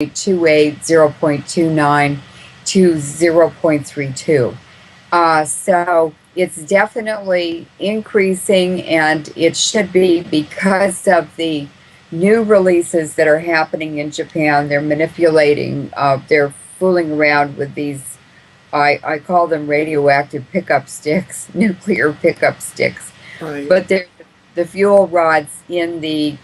0.29 to 0.32. So it's definitely increasing, and it should be because of the new releases that are happening in Japan. They're manipulating, they're fooling around with these, I call them radioactive pickup sticks, nuclear pickup sticks. Right. But they're the fuel rods in the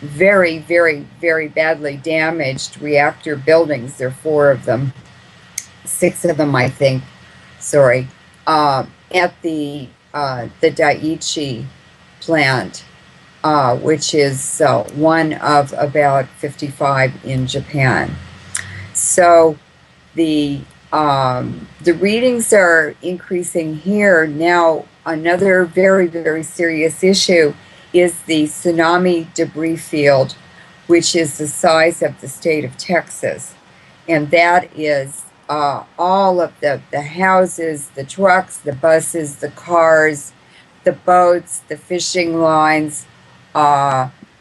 very, very, very badly damaged reactor buildings. There are four of them, six of them, I think. Sorry, at the Daiichi plant, which is one of about 55 in Japan. So the readings are increasing here. Now, another very, very serious issue is the tsunami debris field, which is the size of the state of Texas. And that is all of the houses, the trucks, the buses, the cars, the boats, the fishing lines,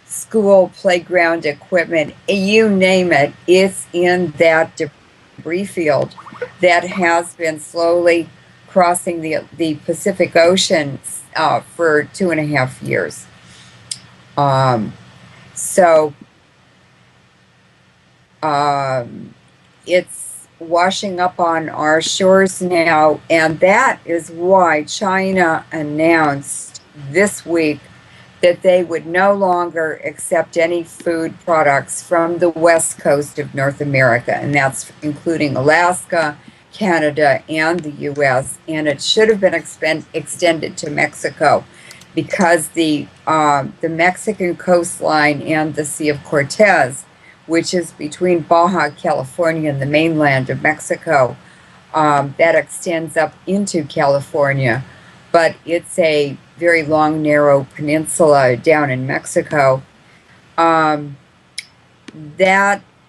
school playground equipment, you name it, it's in that debris field that has been slowly crossing the Pacific Ocean for 2.5 years. So it's washing up on our shores now, and that is why China announced this week that they would no longer accept any food products from the west coast of North America, and that's including Alaska, Canada, and the U.S., and it should have been extended to Mexico because the Mexican coastline and the Sea of Cortez, which is between Baja California and the mainland of Mexico, that extends up into California, but it's a very long, narrow peninsula down in Mexico. That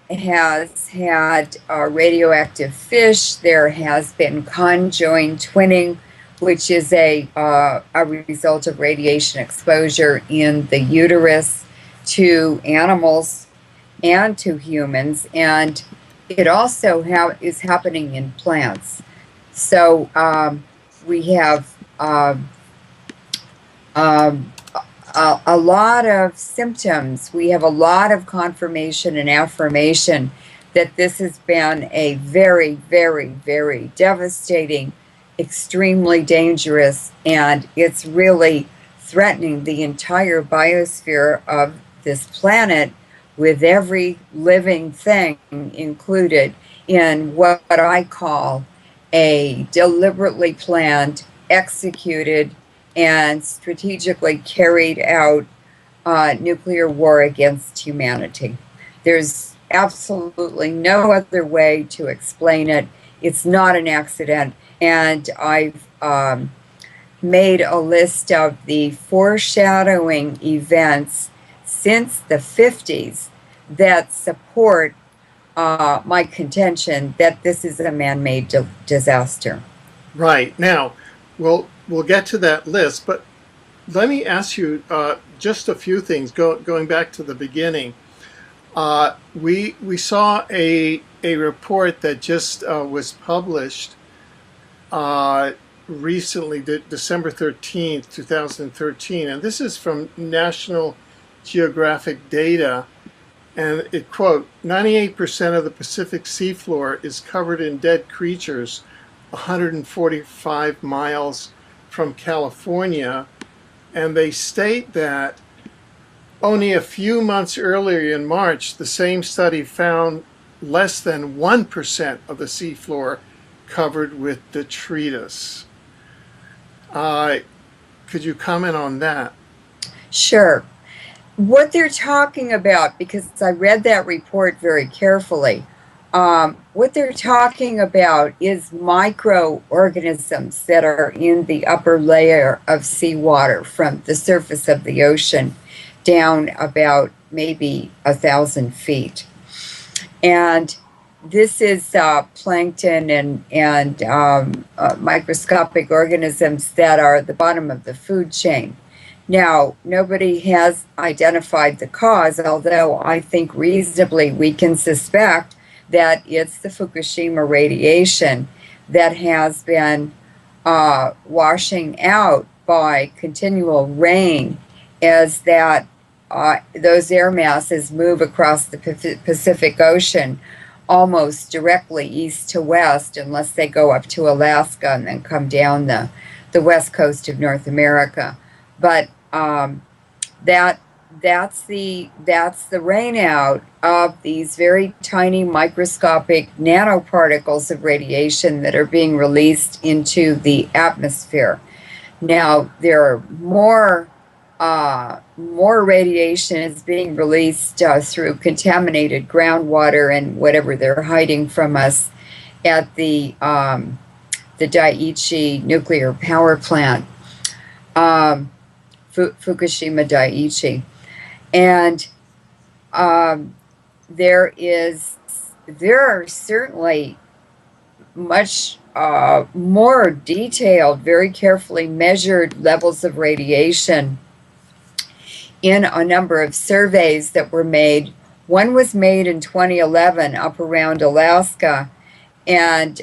has had radioactive fish. There has been conjoined twinning, which is a result of radiation exposure in the uterus to animals and to humans, and it also is happening in plants. So we have a lot of symptoms. We have a lot of confirmation and affirmation that this has been a very, very, very devastating, extremely dangerous, and it's really threatening the entire biosphere of this planet, with every living thing included in what I call a deliberately planned, executed, and strategically carried out nuclear war against humanity. There's absolutely no other way to explain it. It's not an accident. And I've made a list of the foreshadowing events since the 50s that support my contention that this is a man-made disaster. Right. Now, we'll get to that list, but let me ask you just a few things. Going back to the beginning, we saw a report that just was published recently, December 13th, 2013, and this is from National Geographic Data, and it quote, 98% of the Pacific seafloor is covered in dead creatures 145 miles from California, and they state that only a few months earlier in March, the same study found less than 1% of the seafloor covered with detritus. Could you comment on that? Sure. What they're talking about, because I read that report very carefully, what they're talking about is microorganisms that are in the upper layer of seawater from the surface of the ocean down about maybe 1,000 feet. And this is plankton and microscopic organisms that are at the bottom of the food chain. Now, nobody has identified the cause, although I think reasonably we can suspect that it's the Fukushima radiation that has been washing out by continual rain as those air masses move across the Pacific Ocean almost directly east to west, unless they go up to Alaska and then come down the west coast of North America. But that that's the rain out of these very tiny microscopic nanoparticles of radiation that are being released into the atmosphere. Now there are more radiation is being released through contaminated groundwater and whatever they're hiding from us at the Daiichi nuclear power plant, Fukushima Daiichi. And there are certainly much more detailed, very carefully measured levels of radiation in a number of surveys that were made. One was made in 2011 up around Alaska, and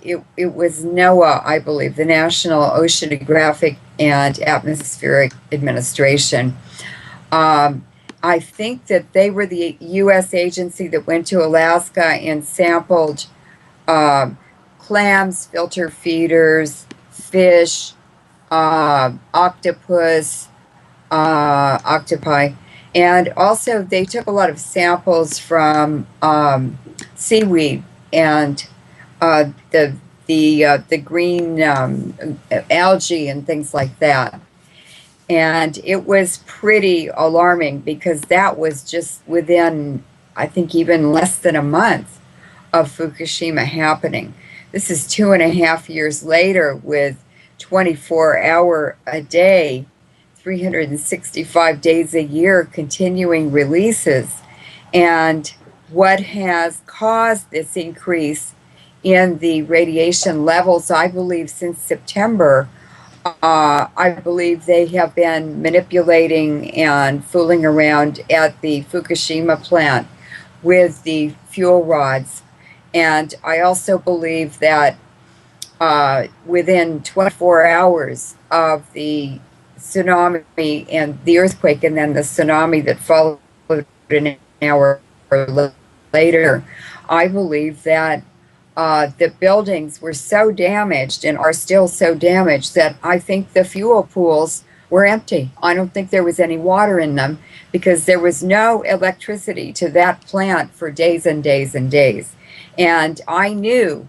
it was NOAA, I believe, the National Oceanographic and Atmospheric Administration. I think that they were the U.S. agency that went to Alaska and sampled clams, filter feeders, fish, octopus, octopi, and also they took a lot of samples from seaweed and the green algae and things like that. And it was pretty alarming because that was just within, I think, even less than a month of Fukushima happening. This is 2.5 years later with 24-hour a day, 365 days a year continuing releases. And what has caused this increase in the radiation levels, I believe, since September, I believe they have been manipulating and fooling around at the Fukushima plant with the fuel rods. And I also believe that within 24 hours of the tsunami and the earthquake and then the tsunami that followed an hour later, I believe that the buildings were so damaged and are still so damaged that I think the fuel pools were empty. I don't think there was any water in them because there was no electricity to that plant for days and days and days. And I knew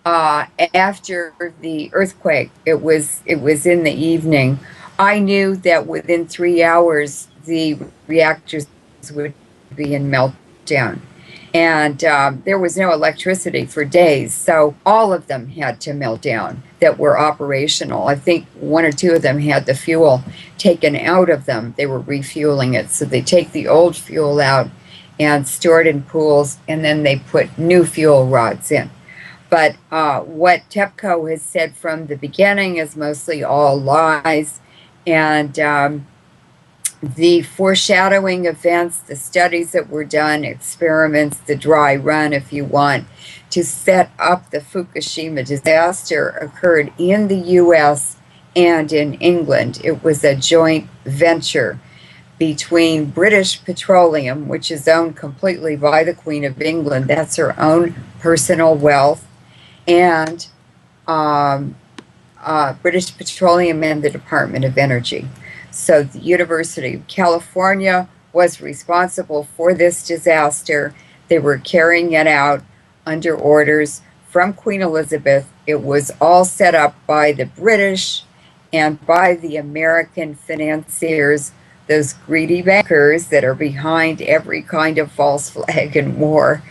after the earthquake, it was in the evening, I knew that within 3 hours the reactors would be in meltdown. And there was no electricity for days, so all of them had to melt down that were operational. I think 1 or 2 of them had the fuel taken out of them. They were refueling it, so they take the old fuel out and store it in pools, and then they put new fuel rods in. But what TEPCO has said from the beginning is mostly all lies, and the foreshadowing events, the studies that were done, experiments, the dry run, if you want, to set up the Fukushima disaster occurred in the U.S. and in England. It was a joint venture between British Petroleum, which is owned completely by the Queen of England, that's her own personal wealth, and British Petroleum and the Department of Energy. So the University of California was responsible for this disaster. They were carrying it out under orders from Queen Elizabeth. It was all set up by the British and by the American financiers, those greedy bankers that are behind every kind of false flag and war,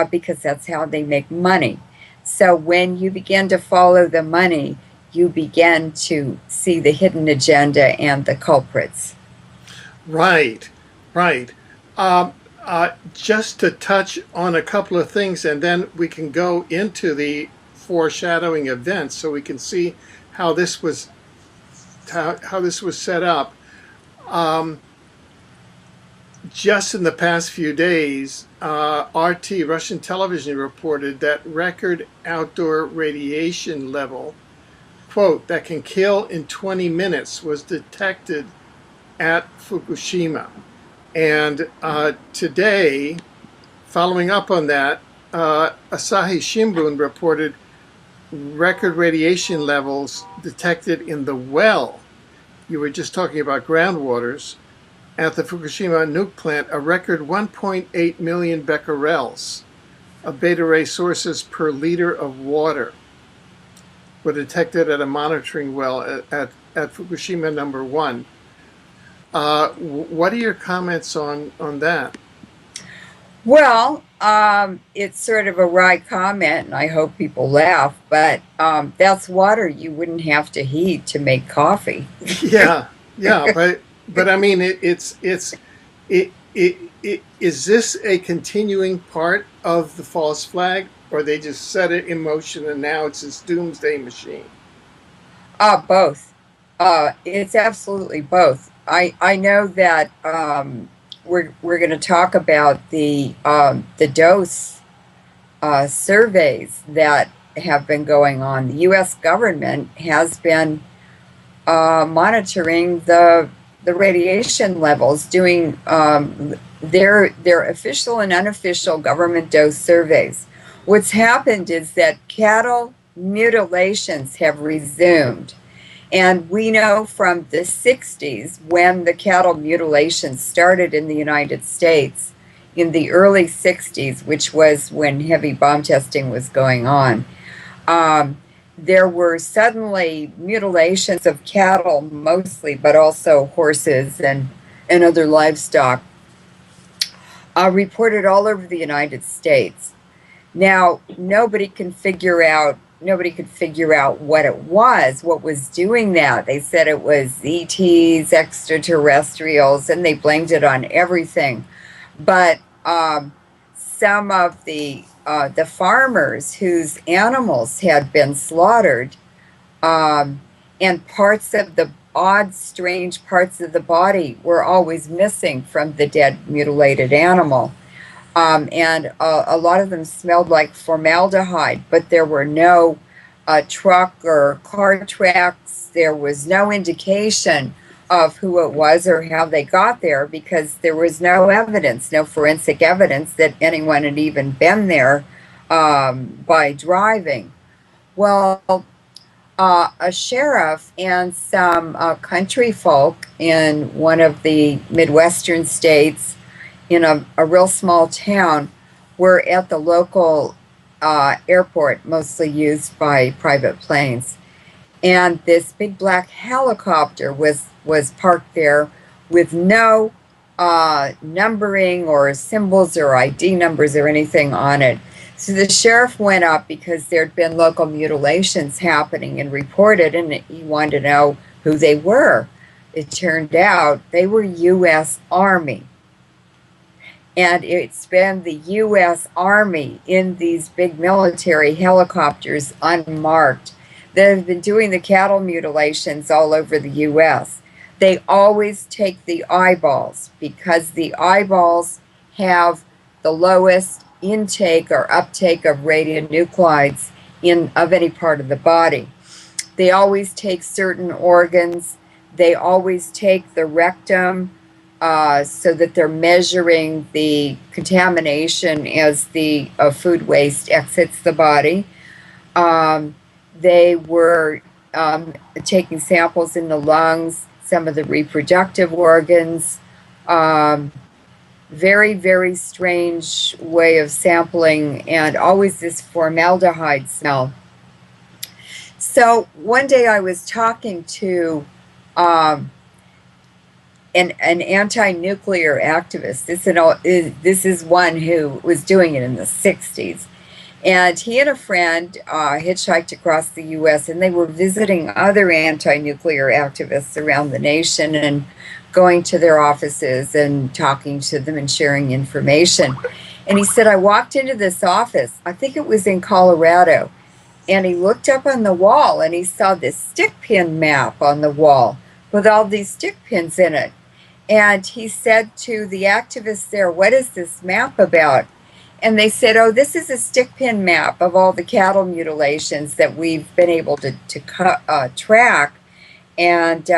because that's how they make money. So when you begin to follow the money, you begin to see the hidden agenda and the culprits. Right, right. Just to touch on a couple of things, and then we can go into the foreshadowing events, so we can see how this was set up. Um, just in the past few days, RT, Russian television, reported that record outdoor radiation level, quote, that can kill in 20 minutes was detected at Fukushima. And today, following up on that, Asahi Shimbun reported record radiation levels detected in the well. You were just talking about groundwaters at the Fukushima nuke plant, a record 1.8 million becquerels of beta ray sources per liter of water were detected at a monitoring well at Fukushima number 1. What are your comments on that? Well, it's sort of a wry comment, and I hope people laugh, but that's water you wouldn't have to heat to make coffee. Yeah, yeah, but I mean, is this a continuing part of the false flag, or they just set it in motion and now it's this doomsday machine? Both. It's absolutely both. I know that we're going to talk about the dose surveys that have been going on. The U.S. government has been monitoring the radiation levels, doing their official and unofficial government dose surveys. What's happened is that cattle mutilations have resumed. And we know from the 60s, when the cattle mutilations started in the United States, in the early 60s, which was when heavy bomb testing was going on, there were suddenly mutilations of cattle mostly, but also horses and other livestock, reported all over the United States. Now, nobody could figure out what was doing that. They said it was ETs, extraterrestrials, and they blamed it on everything. But some of the farmers whose animals had been slaughtered, and parts of the odd, strange parts of the body were always missing from the dead, mutilated animal. And a lot of them smelled like formaldehyde, but there were no truck or car tracks. There was no indication of who it was or how they got there, because there was no evidence, no forensic evidence that anyone had even been there by driving. Well, a sheriff and some country folk in one of the Midwestern states, in a real small town, were at the local airport, mostly used by private planes. And this big black helicopter was parked there with no numbering or symbols or ID numbers or anything on it. So the sheriff went up because there'd been local mutilations happening and reported, and he wanted to know who they were. It turned out they were U.S. Army. And it's been the U.S. Army in these big military helicopters, unmarked, that have been doing the cattle mutilations all over the U.S. They always take the eyeballs, because the eyeballs have the lowest intake or uptake of radionuclides of any part of the body. They always take certain organs. They always take the rectum, so that they're measuring the contamination as the food waste exits the body. They were taking samples in the lungs, some of the reproductive organs. Very, very strange way of sampling, and always this formaldehyde smell. So one day I was talking to an anti-nuclear activist. This is one who was doing it in the 60s. And he and a friend hitchhiked across the U.S., and they were visiting other anti-nuclear activists around the nation and going to their offices and talking to them and sharing information. And he said, I walked into this office, I think it was in Colorado, and he looked up on the wall and he saw this stick pin map on the wall with all these stick pins in it. And he said to the activists there, "What is this map about?" And they said, "Oh, this is a stick pin map of all the cattle mutilations that we've been able to track. And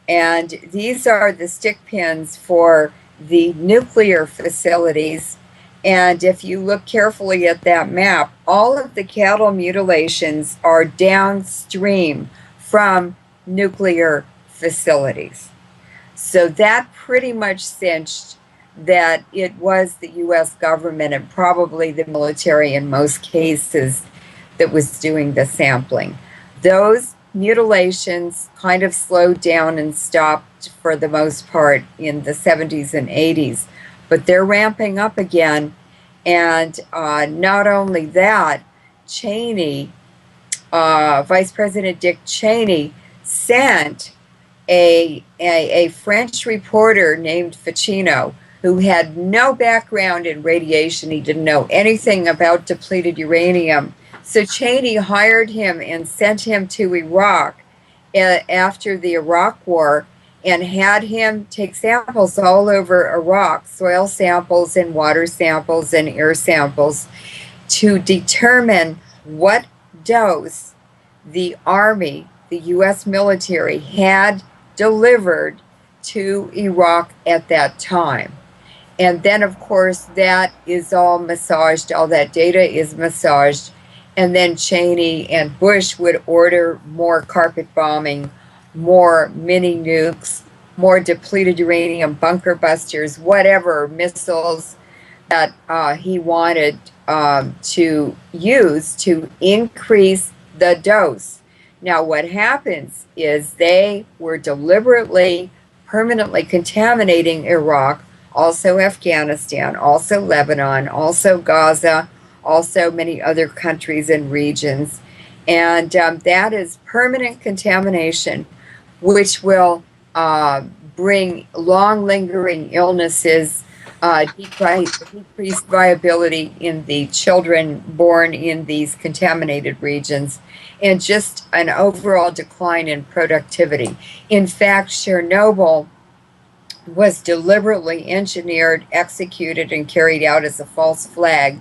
and these are the stick pins for the nuclear facilities. And if you look carefully at that map, all of the cattle mutilations are downstream from nuclear facilities." So that pretty much cinched that it was the US government and probably the military in most cases that was doing the sampling. Those mutilations kind of slowed down and stopped for the most part in the 70s and 80s, but they're ramping up again. And not only that, Cheney, Vice President Dick Cheney, sent a French reporter named Ficino, who had no background in radiation. He didn't know anything about depleted uranium. So Cheney hired him and sent him to Iraq after the Iraq War, and had him take samples all over Iraq, soil samples and water samples and air samples, to determine what dose the Army, the US military, had delivered to Iraq at that time. And then, of course, that is all massaged, all that data is massaged. And then Cheney and Bush would order more carpet bombing, more mini nukes, more depleted uranium bunker busters, whatever missiles that he wanted to use to increase the dose. Now, what happens is they were deliberately, permanently contaminating Iraq, also Afghanistan, also Lebanon, also Gaza, also many other countries and regions. And that is permanent contamination, which will bring long lingering illnesses, decreased viability in the children born in these contaminated regions, and just an overall decline in productivity. In fact, Chernobyl was deliberately engineered, executed, and carried out as a false flag.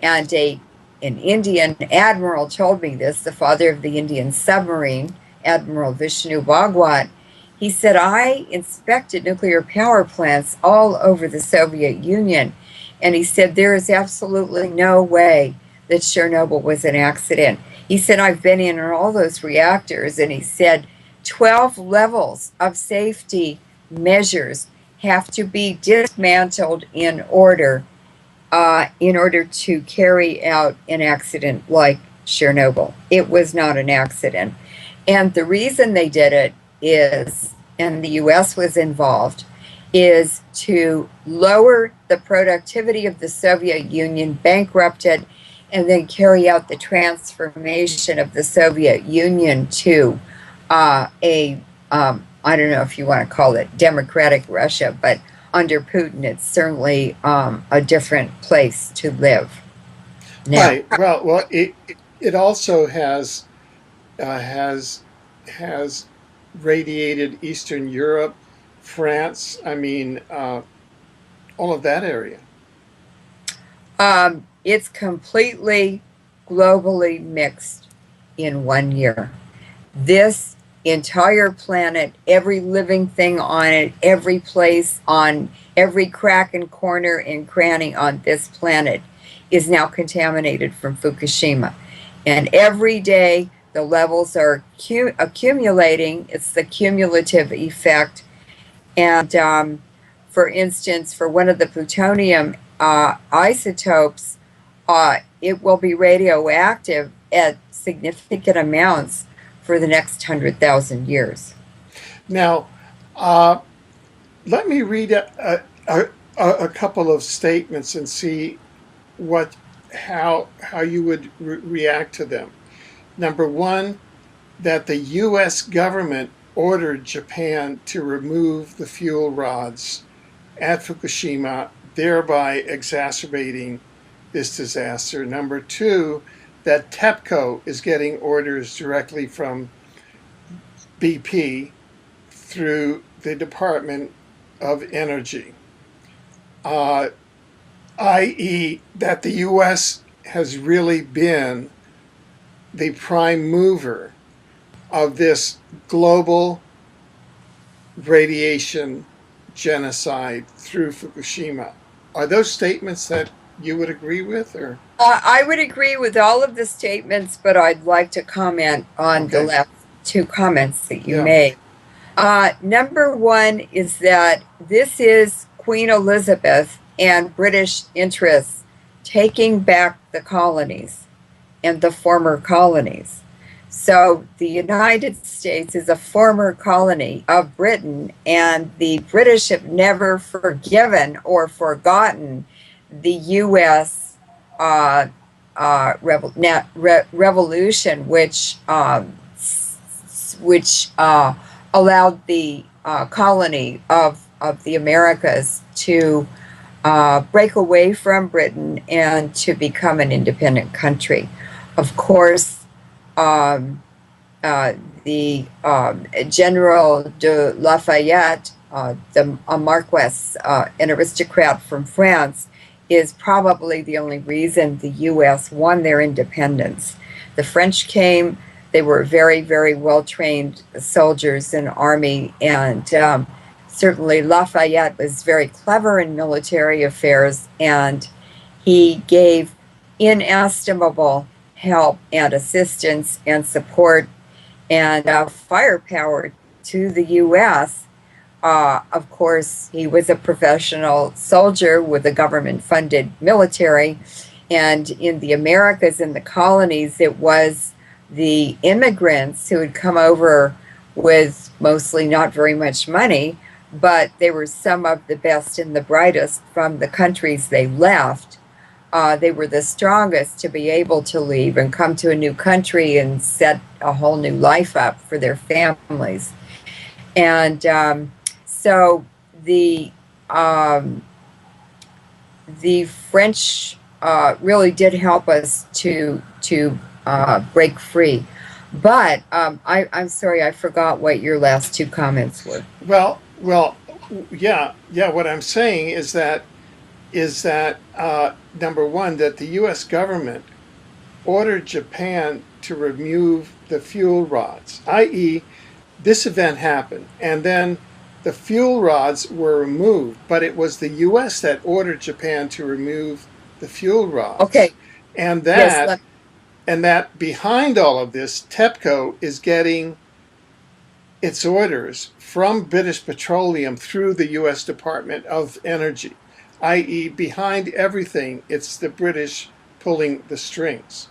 And an Indian admiral told me this, the father of the Indian submarine, Admiral Vishnu Bhagwat. He said, "I inspected nuclear power plants all over the Soviet Union." And he said, "There is absolutely no way that Chernobyl was an accident." He said, "I've been in all those reactors." And he said, 12 levels of safety measures have to be dismantled in order to carry out an accident like Chernobyl. It was not an accident. And the reason they did it is, and the US was involved, is to lower the productivity of the Soviet Union, bankrupt it, and then carry out the transformation of the Soviet Union to I don't know if you want to call it democratic Russia, but under Putin, it's certainly a different place to live now. Right. Well, it also has radiated Eastern Europe, France. I mean, all of that area. It's completely globally mixed in 1 year. This entire planet, every living thing on it, every place, on every crack and corner and cranny on this planet is now contaminated from Fukushima. And every day the levels are accumulating. It's the cumulative effect. And for instance, for one of the plutonium isotopes, it will be radioactive at significant amounts for the next 100,000 years. Now, let me read a couple of statements and see how you would react to them. Number one, that the U.S. government ordered Japan to remove the fuel rods at Fukushima, thereby exacerbating this disaster. Number two, that TEPCO is getting orders directly from BP through the Department of energy, uh, i.e., that the U.S. has really been the prime mover of this global radiation genocide through Fukushima. Are those statements that you would agree with, or? I would agree with all of the statements, but I'd like to comment on the Okay. last two comments that you Yeah. made. Number one is that this is Queen Elizabeth and British interests taking back the colonies and the former colonies. So the United States is a former colony of Britain, and the British have never forgiven or forgotten the U.S. Revolution, which allowed the colony of the Americas to break away from Britain and to become an independent country. Of course, um, the General de Lafayette, a Marquess, an aristocrat from France, is probably the only reason the U.S. won their independence. The French came, they were very, very well trained soldiers and army, and certainly Lafayette was very clever in military affairs, and he gave inestimable help and assistance and support and firepower to the U.S. Of course, he was a professional soldier with a government-funded military, and in the Americas, in the colonies, it was the immigrants who had come over with mostly not very much money, but they were some of the best and the brightest from the countries they left. They were the strongest to be able to leave and come to a new country and set a whole new life up for their families. And so um, the French really did help us to break free. But I'm sorry, I forgot what your last two comments were. Well, yeah. What I'm saying is that number one, that the U.S. government ordered Japan to remove the fuel rods, i.e., this event happened, and then the fuel rods were removed, but it was the U.S. that ordered Japan to remove the fuel rods, Okay, and yes, that and that behind all of this, TEPCO is getting its orders from British Petroleum through the U.S. Department of Energy, i.e., behind everything, it's the British pulling the strings.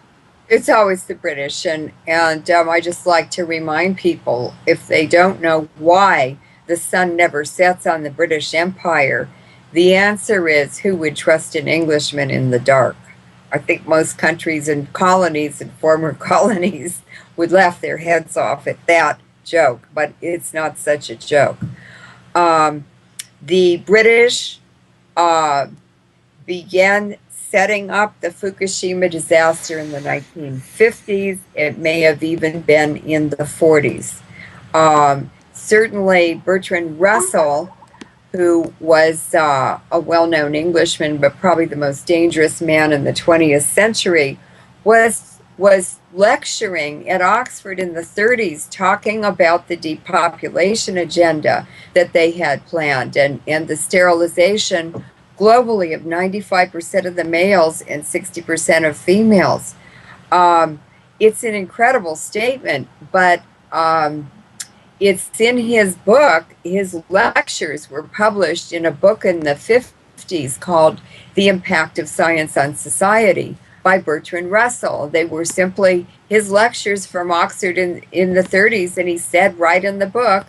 it's always the British, and I just like to remind people, if they don't know why the sun never sets on the British Empire, the answer is, who would trust an Englishman in the dark? I think most countries and colonies and former colonies would laugh their heads off at that joke, but it's not such a joke. Um, the British uh, began setting up the Fukushima disaster in the 1950s. It may have even been in the 40s. Certainly, Bertrand Russell, who was a well known Englishman, but probably the most dangerous man in the 20th century, was lecturing at Oxford in the 30s, talking about the depopulation agenda that they had planned and the sterilization globally of 95% of the males and 60% of females. Um, it's an incredible statement, but it's in his book. His lectures were published in a book in the 50s called The Impact of Science on Society by Bertrand Russell. They were simply his lectures from Oxford in the 30s, and he said right in the book,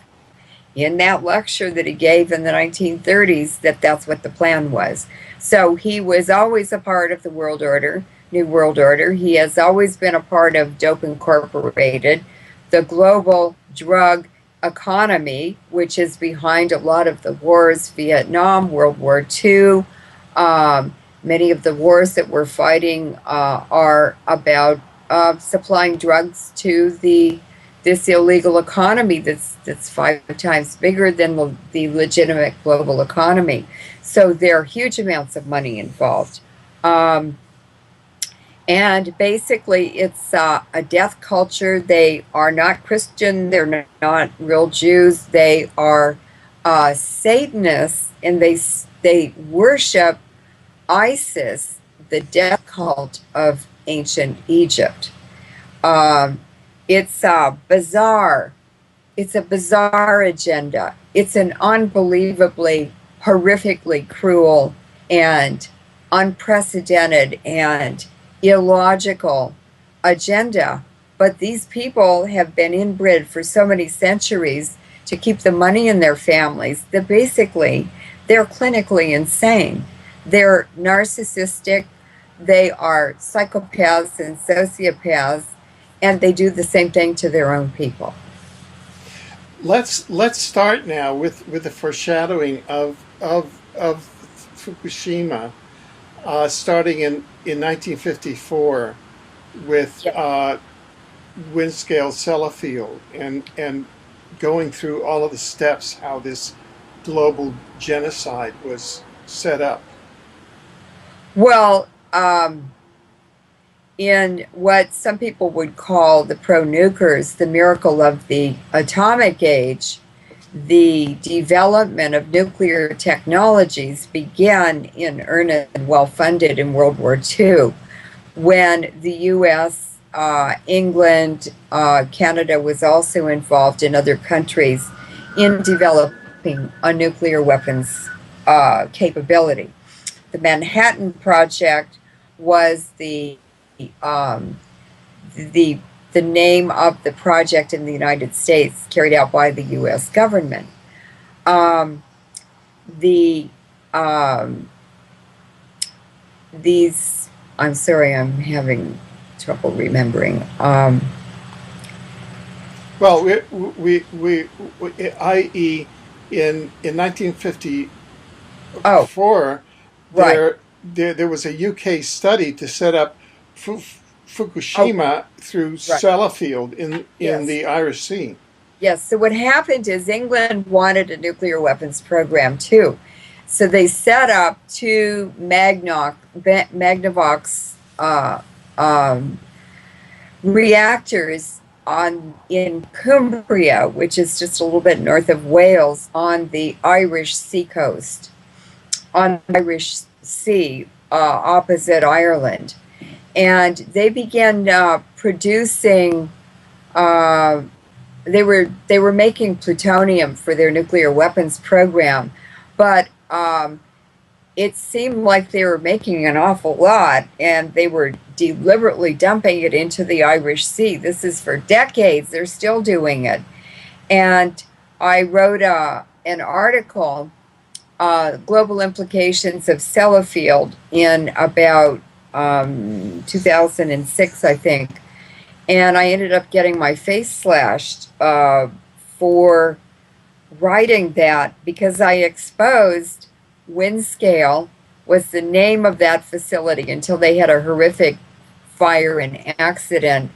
in that lecture that he gave in the 1930s, that that's what the plan was. So he was always a part of the world order, New World Order. He has always been a part of Dope Incorporated, the global drug economy, which is behind a lot of the wars, Vietnam, World War II. Many of the wars that we're fighting are about supplying drugs to the this illegal economy that's 5 times bigger than the legitimate global economy. So there are huge amounts of money involved. And basically, it's a death culture. They are not Christian. They're not real Jews. They are Satanists, and they worship Isis, the death cult of ancient Egypt. Um, it's bizarre. It's a bizarre agenda. It's an unbelievably, horrifically cruel and unprecedented and illogical agenda. But these people have been inbred for so many centuries to keep the money in their families that basically they're clinically insane. They're narcissistic, they are psychopaths and sociopaths, and they do the same thing to their own people. Let's start now with the foreshadowing of Fukushima, starting in 1954 with Yep. Windscale Sellafield and going through all of the steps how this global genocide was set up. Well, in what some people would call the pro-nukers, the miracle of the atomic age, the development of nuclear technologies began in earnest and well-funded in World War II, when the U.S., England, Canada was also involved in other countries in developing a nuclear weapons capability. The Manhattan Project was um, the the name of the project in the United States carried out by the U.S. government. Um, the these I'm sorry, I'm having trouble remembering. Well, i.e., in 1954, Oh, right, there was a UK study to set up oh, Fukushima through right, Sellafield in yes. the Irish Sea. Yes, so what happened is England wanted a nuclear weapons program too. So they set up two Magnavox um, reactors in Cumbria, which is just a little bit north of Wales, on the Irish seacoast, on the Irish Sea, opposite Ireland. And they began producing. Uh, they were making plutonium for their nuclear weapons program, but it seemed like they were making an awful lot, and they were deliberately dumping it into the Irish Sea. This is for decades. They're still doing it. And I wrote an article, Global Implications of Sellafield, in about 2006, I think. And I ended up getting my face slashed for writing that, because I exposed Windscale was the name of that facility until they had a horrific fire and accident.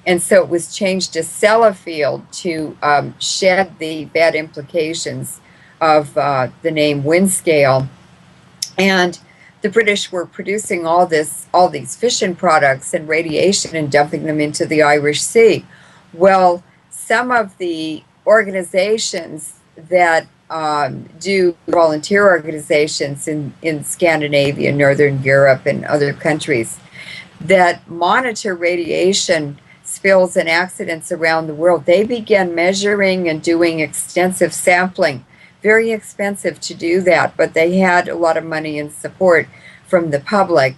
And so it was changed to Sellafield to shed the bad implications of the name Windscale. And the British were producing all these fission products and radiation and dumping them into the Irish Sea. Well, some of the organizations that do volunteer organizations in Scandinavia, Northern Europe, and other countries that monitor radiation spills and accidents around the world, they began measuring and doing extensive sampling. Very expensive to do that, but they had a lot of money and support from the public.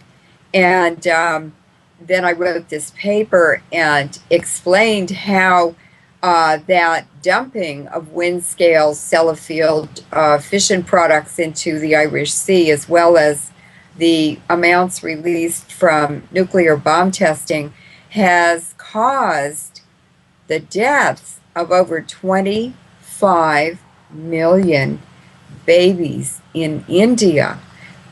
And then I wrote this paper and explained how that dumping of Windscale, Sellafield fission products into the Irish Sea, as well as the amounts released from nuclear bomb testing, has caused the deaths of over 25 million babies in India,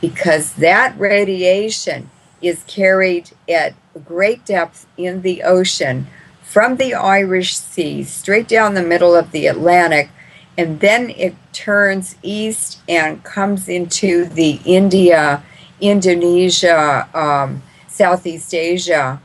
because that radiation is carried at great depth in the ocean from the Irish Sea straight down the middle of the Atlantic, and then it turns east and comes into the Indonesia, Southeast Asia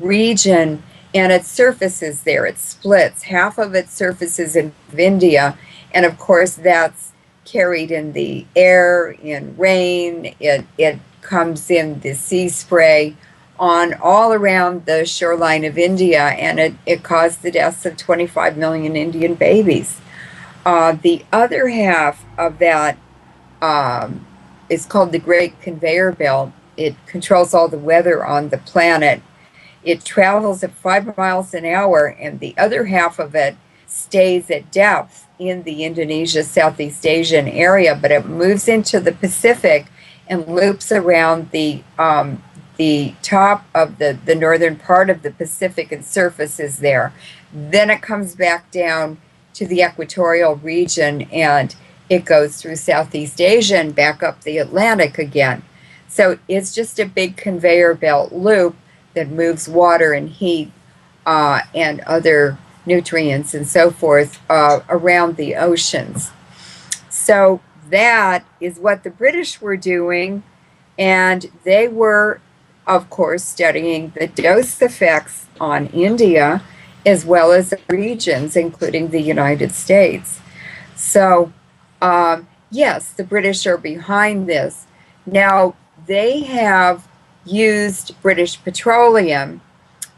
region, and it surfaces there. It splits. Half of it surfaces in India, and of course that's carried in the air, in rain. It comes in the sea spray on all around the shoreline of India, and it caused the deaths of 25 million Indian babies. The other half of that is called the Great Conveyor Belt. It controls all the weather on the planet. It travels at 5 miles an hour, and the other half of it stays at depth in the Indonesia, Southeast Asian area, but it moves into the Pacific and loops around the top of the northern part of the Pacific and surfaces there. Then it comes back down to the equatorial region, and it goes through Southeast Asia and back up the Atlantic again. So it's just a big conveyor belt loop that moves water and heat and other nutrients and so forth around the oceans. So that is what the British were doing, and they were, of course, studying the dose effects on India as well as regions, including the United States. So, yes, the British are behind this. Now, they have used British petroleum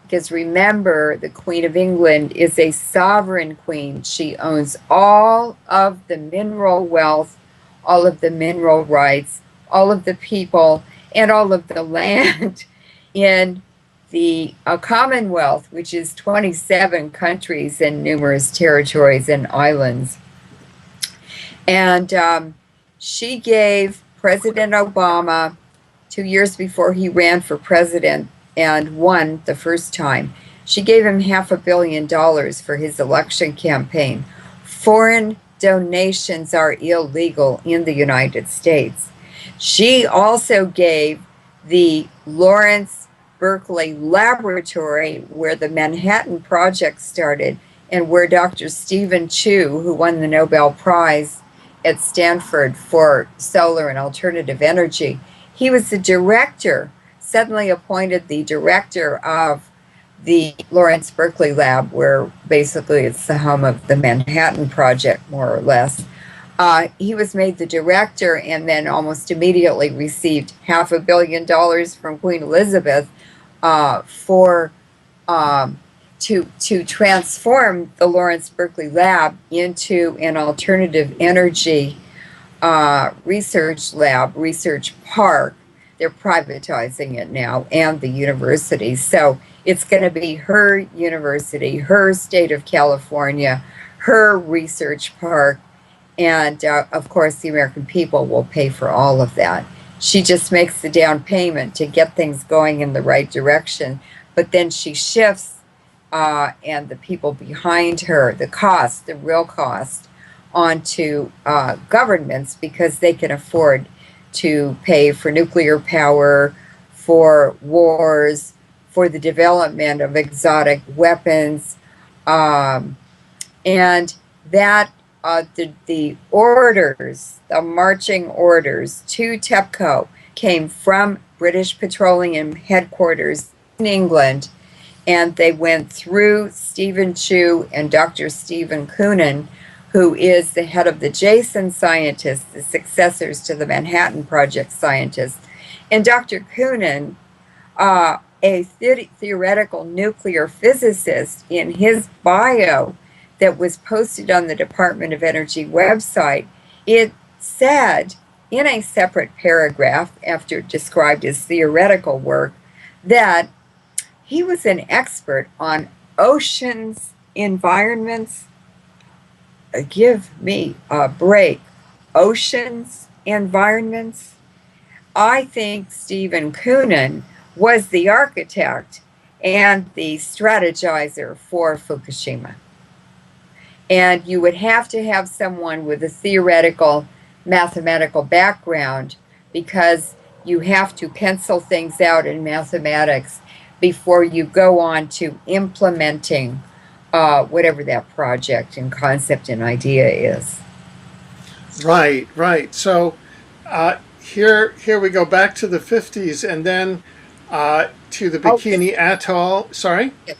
because, remember, the Queen of England is a sovereign queen. She owns all of the mineral wealth, all of the mineral rights, all of the people, and all of the land in the Commonwealth, which is 27 countries and numerous territories and islands. And she gave President Obama, 2 years before he ran for president and won the first time, she gave him $500 million for his election campaign. Foreign donations are illegal in the United States. She also gave the Lawrence Berkeley Laboratory, where the Manhattan Project started, and where Dr. Stephen Chu, who won the Nobel Prize at Stanford for solar and alternative energy, he was the director, suddenly appointed the director of the Lawrence Berkeley Lab, where basically it's the home of the Manhattan Project, more or less. He was made the director and then almost immediately received $500 million from Queen Elizabeth to transform the Lawrence Berkeley Lab into an alternative energy research lab, research park. They're privatizing it now, and the university. So it's going to be her university, her state of California, her research park, and of course the American people will pay for all of that. She just makes the down payment to get things going in the right direction, but then she shifts and the people behind her, the cost, the real cost, onto governments, because they can afford to pay for nuclear power, for wars, for the development of exotic weapons, and that the orders, the marching orders to TEPCO came from British Petroleum headquarters in England, and they went through Stephen Chu and Dr. Stephen Koonin, who is the head of the Jason scientists, the successors to the Manhattan Project scientists. And Dr. Koonin, a theoretical nuclear physicist, in his bio that was posted on the Department of Energy website, it said in a separate paragraph, after it described his theoretical work, that he was an expert on oceans, environments. Give me a break. Oceans, environments. I think Stephen Koonin was the architect and the strategizer for Fukushima. And you would have to have someone with a theoretical, mathematical background, because you have to pencil things out in mathematics before you go on to implementing whatever that project and concept and idea is. Right, right. So here we go back to the 50s and then to the Oh, yes. Bikini Atoll. Sorry? Yes.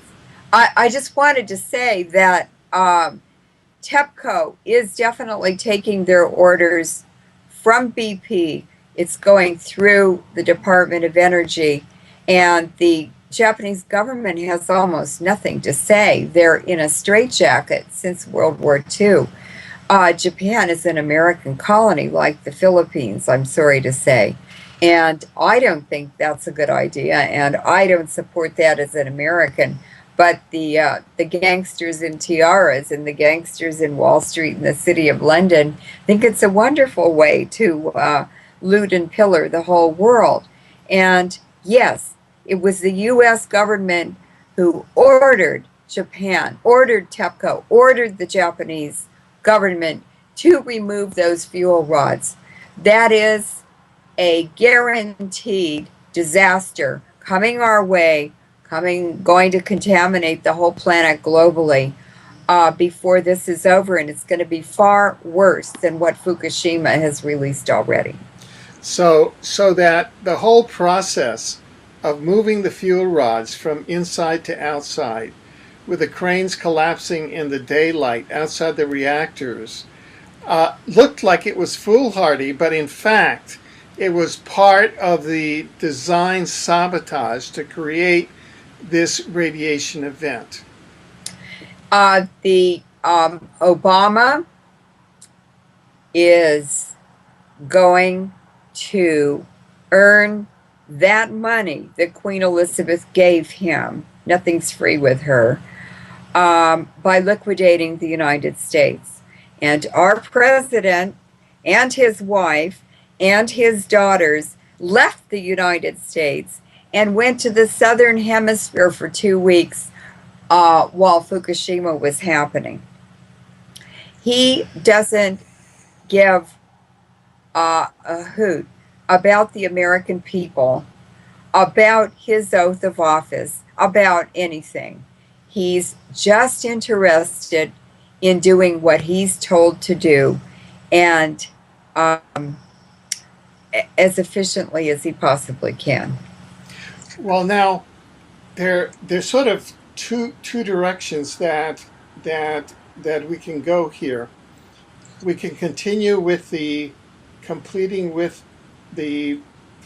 I just wanted to say that TEPCO is definitely taking their orders from BP. It's going through the Department of Energy, and the Japanese government has almost nothing to say. They're in a straitjacket since World War II. Japan is an American colony like the Philippines, I'm sorry to say. And I don't think that's a good idea, and I don't support that as an American. But the gangsters in tiaras and the gangsters in Wall Street and the City of London think it's a wonderful way to loot and pillar the whole world. And yes, it was the U.S. government who ordered Japan, ordered TEPCO, ordered the Japanese government to remove those fuel rods. That is a guaranteed disaster coming our way, going to contaminate the whole planet globally before this is over, and it's going to be far worse than what Fukushima has released already. So that the whole process of moving the fuel rods from inside to outside, with the cranes collapsing in the daylight outside the reactors, looked like it was foolhardy, but in fact, it was part of the design sabotage to create this radiation event. The Obama is going to earn that money that Queen Elizabeth gave him. Nothing's free with her. By liquidating the United States. And our president and his wife and his daughters left the United States and went to the southern hemisphere for 2 weeks while Fukushima was happening. He doesn't give a hoot about the American people, about his oath of office, about anything. He's just interested in doing what he's told to do, and as efficiently as he possibly can. Well, now there's sort of two directions that we can go here. We can continue with the completing with the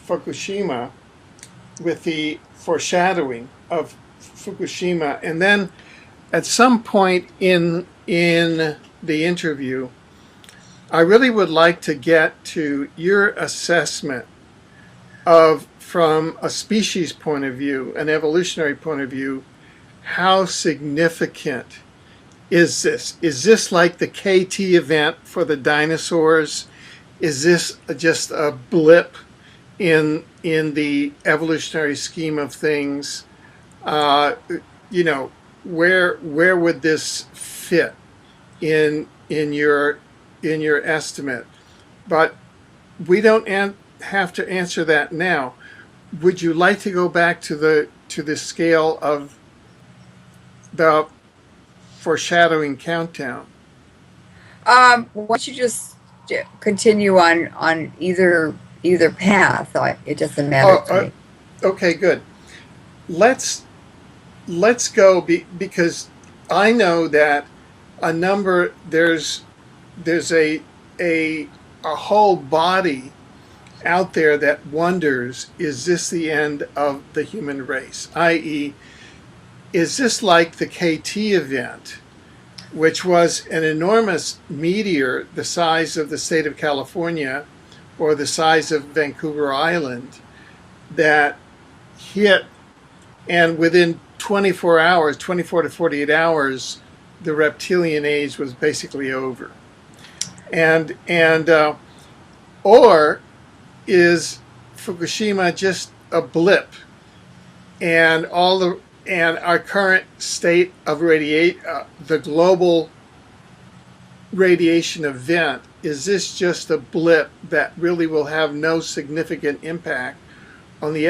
Fukushima, with the foreshadowing of Fukushima, and then at some point in the interview, I really would like to get to your assessment of, from a species point of view, an evolutionary point of view, how significant is this? Is this like the KT event for the dinosaurs? Is this just a blip in the evolutionary scheme of things? You know, where would this fit in your estimate? But we don't have to answer that now. Would you like to go back to the scale of the foreshadowing countdown? Why don't you just continue on either path? It doesn't matter to me. Okay, good. Let's go because I know that there's a whole body out there that wonders, is this the end of the human race? i.e., is this like the KT event, which was an enormous meteor the size of the state of California or the size of Vancouver Island that hit, and within 24 to 48 hours, the reptilian age was basically over. Or is Fukushima just a blip, and our current state of the global radiation event, is this just a blip that really will have no significant impact on the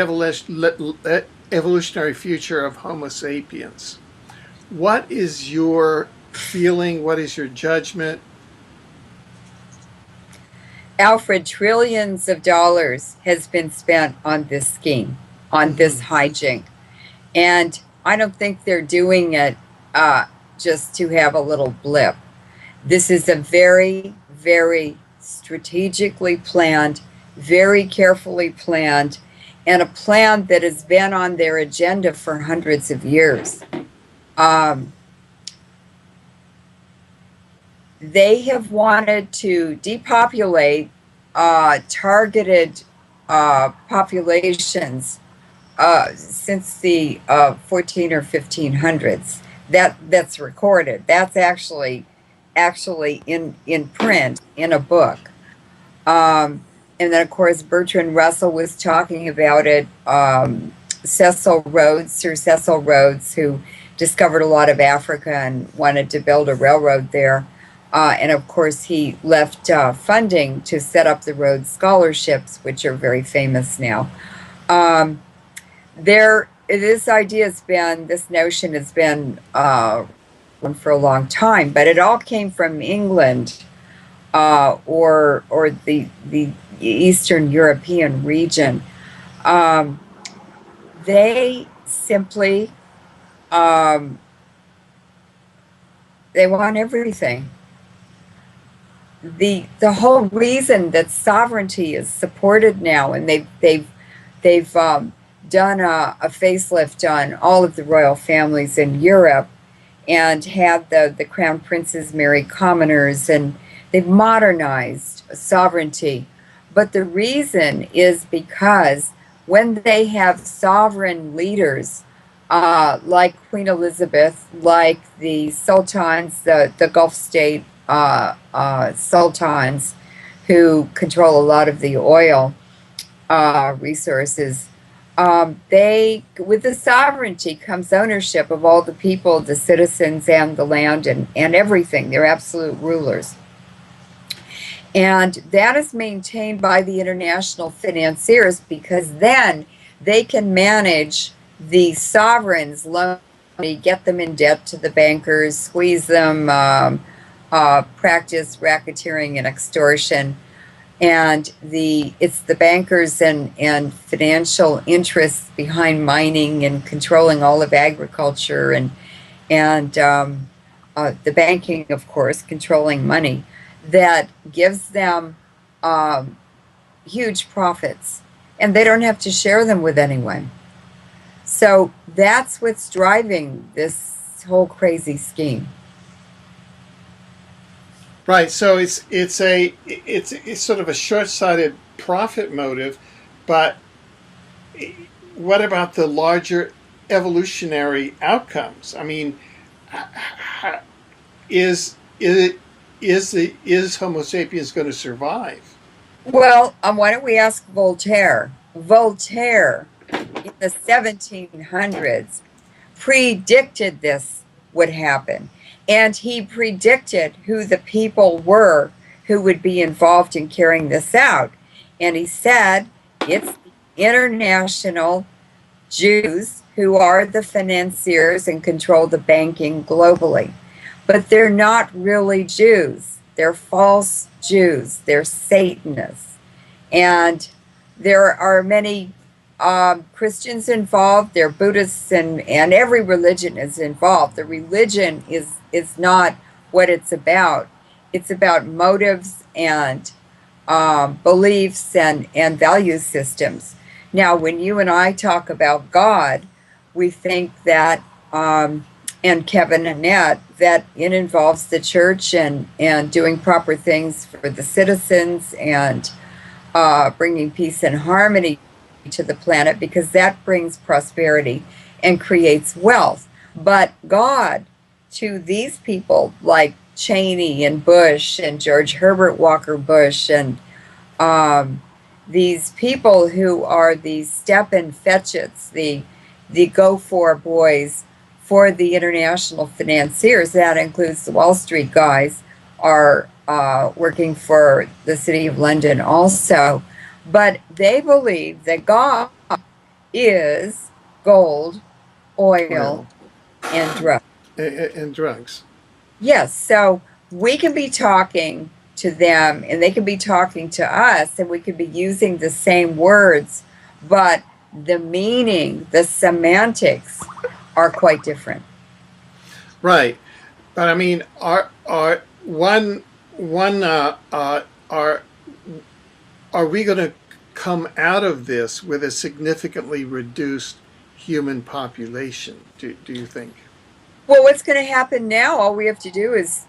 evolutionary future of Homo sapiens. What is your feeling? What is your judgment? Alfred, trillions of dollars has been spent on this scheme, on this hijink. And I don't think they're doing it just to have a little blip. This is a very, very strategically planned, very carefully planned, and a plan that has been on their agenda for hundreds of years. They have wanted to depopulate targeted populations since the 14 or 1500s. That's recorded. That's actually in print in a book. And then, of course, Bertrand Russell was talking about it. Cecil Rhodes, Sir Cecil Rhodes, who discovered a lot of Africa and wanted to build a railroad there. And of course, he left funding to set up the Rhodes Scholarships, which are very famous now. This idea has been, this notion has been for a long time, but it all came from England or the Eastern European region. They simply they want everything. The whole reason that sovereignty is supported now, and they've done a facelift on all of the royal families in Europe, and had the crown princes marry commoners, and they've modernized sovereignty. But the reason is because when they have sovereign leaders like Queen Elizabeth, like the sultans, the Gulf state sultans, who control a lot of the oil resources, with the sovereignty comes ownership of all the people, the citizens, and the land, and everything. They're absolute rulers. And that is maintained by the international financiers, because then they can manage the sovereigns' loan, get them in debt to the bankers, squeeze them, practice racketeering and extortion. And it's the bankers and financial interests behind mining and controlling all of agriculture, and the banking, of course, controlling money, that gives them huge profits, and they don't have to share them with anyone. So that's what's driving this whole crazy scheme. Right. So it's sort of a short-sighted profit motive, but what about the larger evolutionary outcomes? I mean, is Homo sapiens going to survive? Well, why don't we ask Voltaire? Voltaire, in the 1700s, predicted this would happen. And he predicted who the people were who would be involved in carrying this out. And he said it's the international Jews who are the financiers and control the banking globally. But they're not really Jews. They're false Jews. They're Satanists. And there are many Christians involved. There are Buddhists, and every religion is involved. The religion is not what it's about. It's about motives and beliefs and value systems. Now, when you and I talk about God, we think that, and Kevin and Annette, that it involves the church and doing proper things for the citizens, and bringing peace and harmony to the planet, because that brings prosperity and creates wealth. But God, to these people like Cheney and Bush and George Herbert Walker Bush, and these people who are the Stepin Fetchits, the go-for boys for the international financiers, that includes the Wall Street guys, are working for the City of London also. But they believe that God is gold, oil, Oil and drugs. and drugs. Yes, so we can be talking to them and they can be talking to us, and we could be using the same words, but the meaning, the semantics are quite different. Right. But I mean, are one are we going to come out of this with a significantly reduced human population? Do you think? Well, what's going to happen now? All we have to do is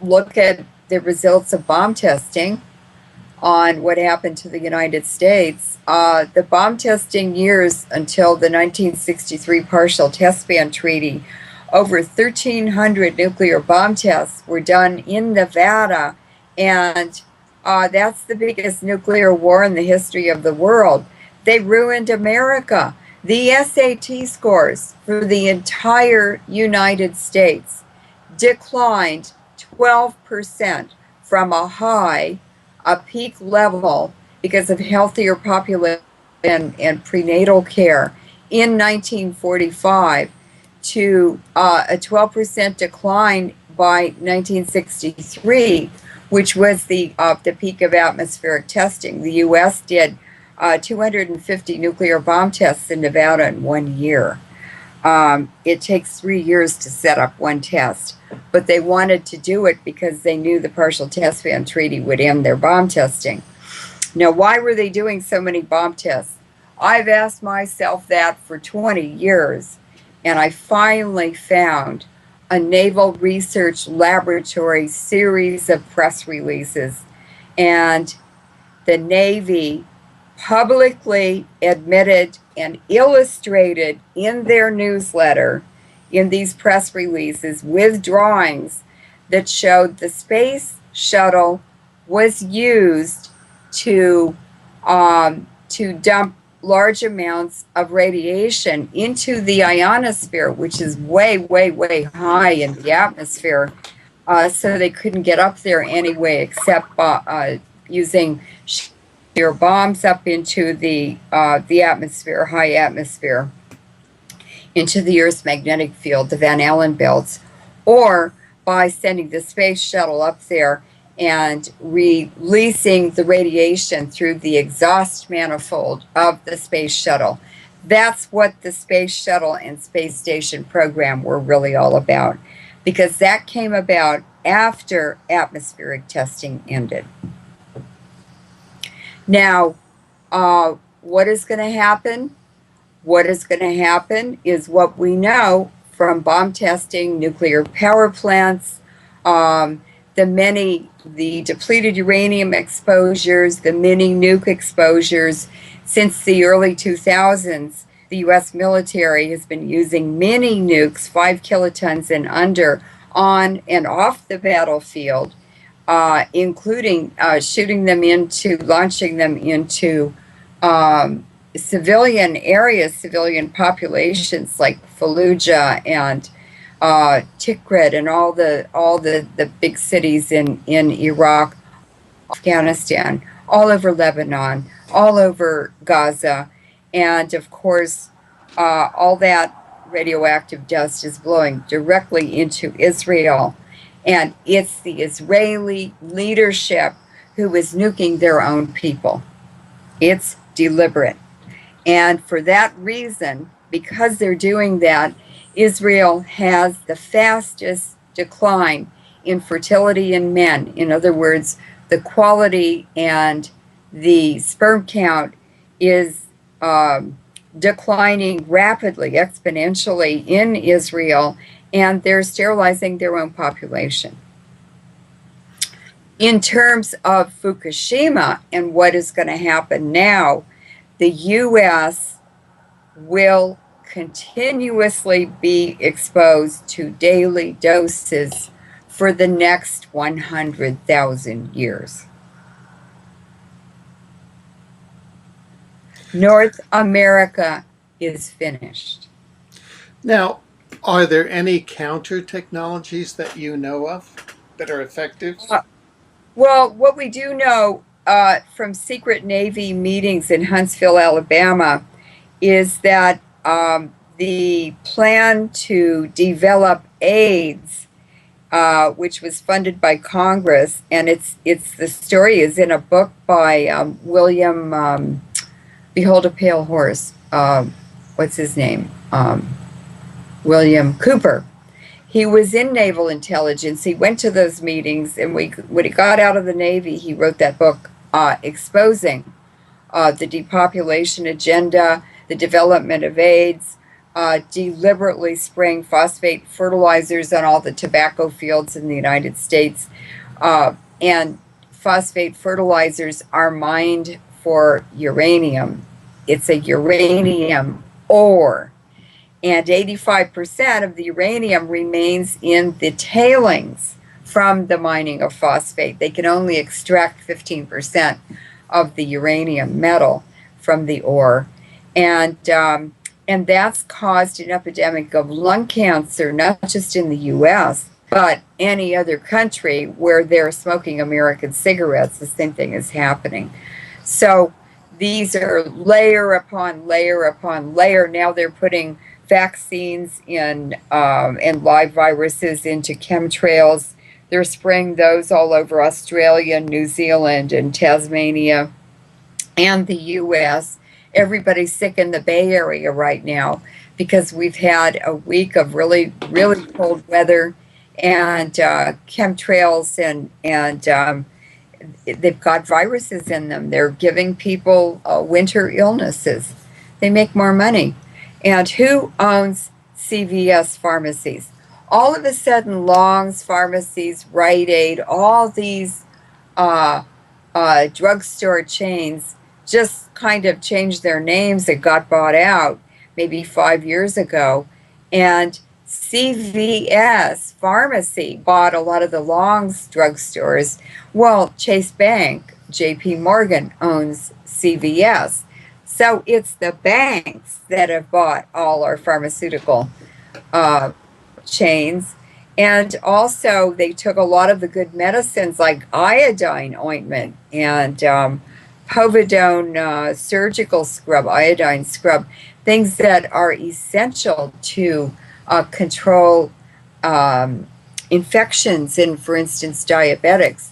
look at the results of bomb testing on what happened to the United States. The bomb testing years until the 1963 Partial Test Ban Treaty, over 1,300 nuclear bomb tests were done in Nevada, and that's the biggest nuclear war in the history of the world. They ruined America. The SAT scores for the entire United States declined 12% from a peak level because of healthier population and prenatal care in 1945 to a 12% decline by 1963, which was the peak of atmospheric testing. The U.S. did 250 nuclear bomb tests in Nevada in 1 year. It takes 3 years to set up one test, but they wanted to do it because they knew the Partial Test Ban Treaty would end their bomb testing. Now, why were they doing so many bomb tests? I've asked myself that for 20 years, and I finally found a Naval Research Laboratory series of press releases, and the Navy publicly admitted and illustrated in their newsletter, in these press releases, with drawings that showed the space shuttle was used to dump large amounts of radiation into the ionosphere, which is way, way, way high in the atmosphere. So they couldn't get up there anyway, except using sheer bombs up into the atmosphere, high atmosphere, into the Earth's magnetic field, the Van Allen belts, or by sending the space shuttle up there and releasing the radiation through the exhaust manifold of the space shuttle. That's what the space shuttle and space station program were really all about, because that came about after atmospheric testing ended. Now, what is going to happen? What is going to happen is what we know from bomb testing, nuclear power plants, the depleted uranium exposures, the mini nuke exposures. Since the early 2000s, the U.S. military has been using mini nukes, 5 kilotons and under, on and off the battlefield, including launching them into civilian areas, civilian populations like Fallujah and Tikrit and all the big cities in Iraq, Afghanistan, all over Lebanon, all over Gaza, and of course all that radioactive dust is blowing directly into Israel, and it's the Israeli leadership who is nuking their own people. It's deliberate. And for that reason, because they're doing that, Israel has the fastest decline in fertility in men. In other words, the quality and the sperm count is declining rapidly, exponentially in Israel, and they're sterilizing their own population. In terms of Fukushima and what is going to happen now, the U.S. will continuously be exposed to daily doses for the next 100,000 years. North America is finished. Now, are there any counter technologies that you know of that are effective? Well, what we do know from secret Navy meetings in Huntsville, Alabama, is that the plan to develop AIDS, which was funded by Congress, and it's the story is in a book by William. Behold a Pale Horse. What's his name? William Cooper. He was in naval intelligence. He went to those meetings, and when he got out of the Navy, he wrote that book exposing the depopulation agenda, the development of AIDS, deliberately spraying phosphate fertilizers on all the tobacco fields in the United States. And phosphate fertilizers are mined for uranium. It's a uranium ore. And 85% of the uranium remains in the tailings from the mining of phosphate. They can only extract 15% of the uranium metal from the ore. And that's caused an epidemic of lung cancer, not just in the U.S., but any other country where they're smoking American cigarettes. The same thing is happening. So these are layer upon layer upon layer. Now they're putting vaccines and live viruses into chemtrails. They're spraying those all over Australia, New Zealand, and Tasmania, and the U.S. Everybody's sick in the Bay Area right now because we've had a week of really, really cold weather and chemtrails, and they've got viruses in them. They're giving people winter illnesses. They make more money. And who owns CVS pharmacies? All of a sudden, Long's pharmacies, Rite Aid, all these drugstore chains just kind of changed their names and got bought out maybe 5 years ago. And CVS Pharmacy bought a lot of the Long's drugstores. Well, Chase Bank, JP Morgan, owns CVS. So it's the banks that have bought all our pharmaceutical chains. And also, they took a lot of the good medicines like iodine ointment and povidone surgical scrub, iodine scrub, things that are essential to control infections in, for instance, diabetics.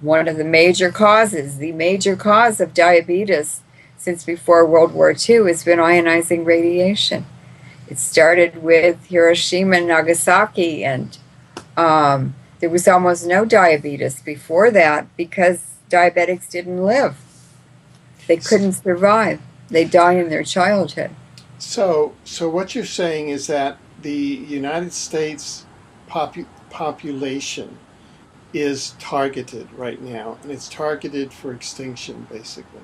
One of the major cause of diabetes since before World War II has been ionizing radiation. It started with Hiroshima and Nagasaki, and there was almost no diabetes before that because diabetics didn't live. They couldn't survive. They die in their childhood. So what you're saying is that the United States population is targeted right now, and it's targeted for extinction, basically.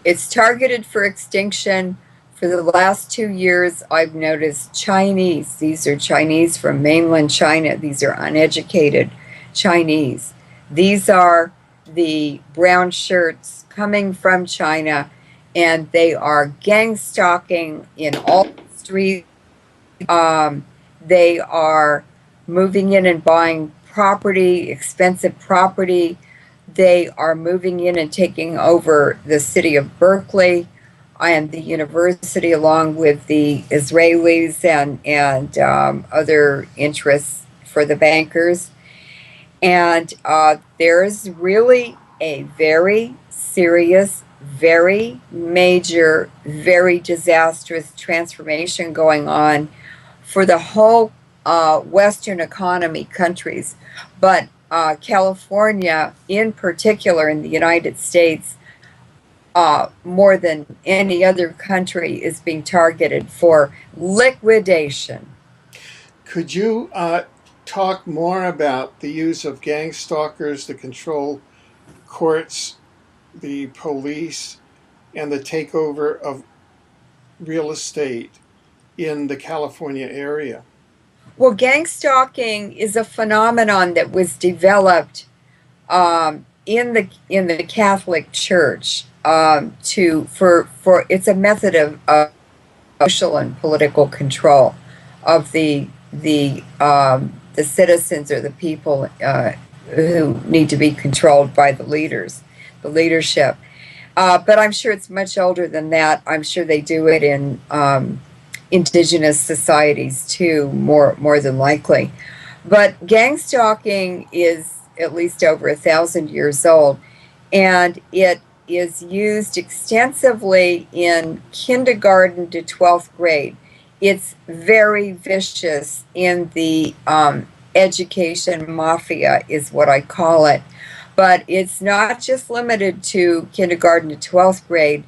It's targeted for extinction. For the last 2 years, I've noticed Chinese. These are Chinese from mainland China. These are uneducated Chinese. These are the brown shirts coming from China, and they are gang stalking in all the streets. They are moving in and buying property, expensive property. They are moving in and taking over the city of Berkeley and the university, along with the Israelis and other interests for the bankers. And there's really a very serious, very major, very disastrous transformation going on for the whole Western economy countries. But California, in particular, in the United States, more than any other country, is being targeted for liquidation. Could you talk more about the use of gang stalkers to control courts, the police, and the takeover of real estate in the California area? Well, gang stalking is a phenomenon that was developed in the Catholic Church for it's a method of social and political control of the citizens or the people who need to be controlled by the leadership. But I'm sure it's much older than that. I'm sure they do it in indigenous societies too, more than likely. But gang stalking is at least over 1,000 years old, and it is used extensively in kindergarten to 12th grade. It's very vicious in the education mafia, is what I call it. But it's not just limited to kindergarten to 12th grade.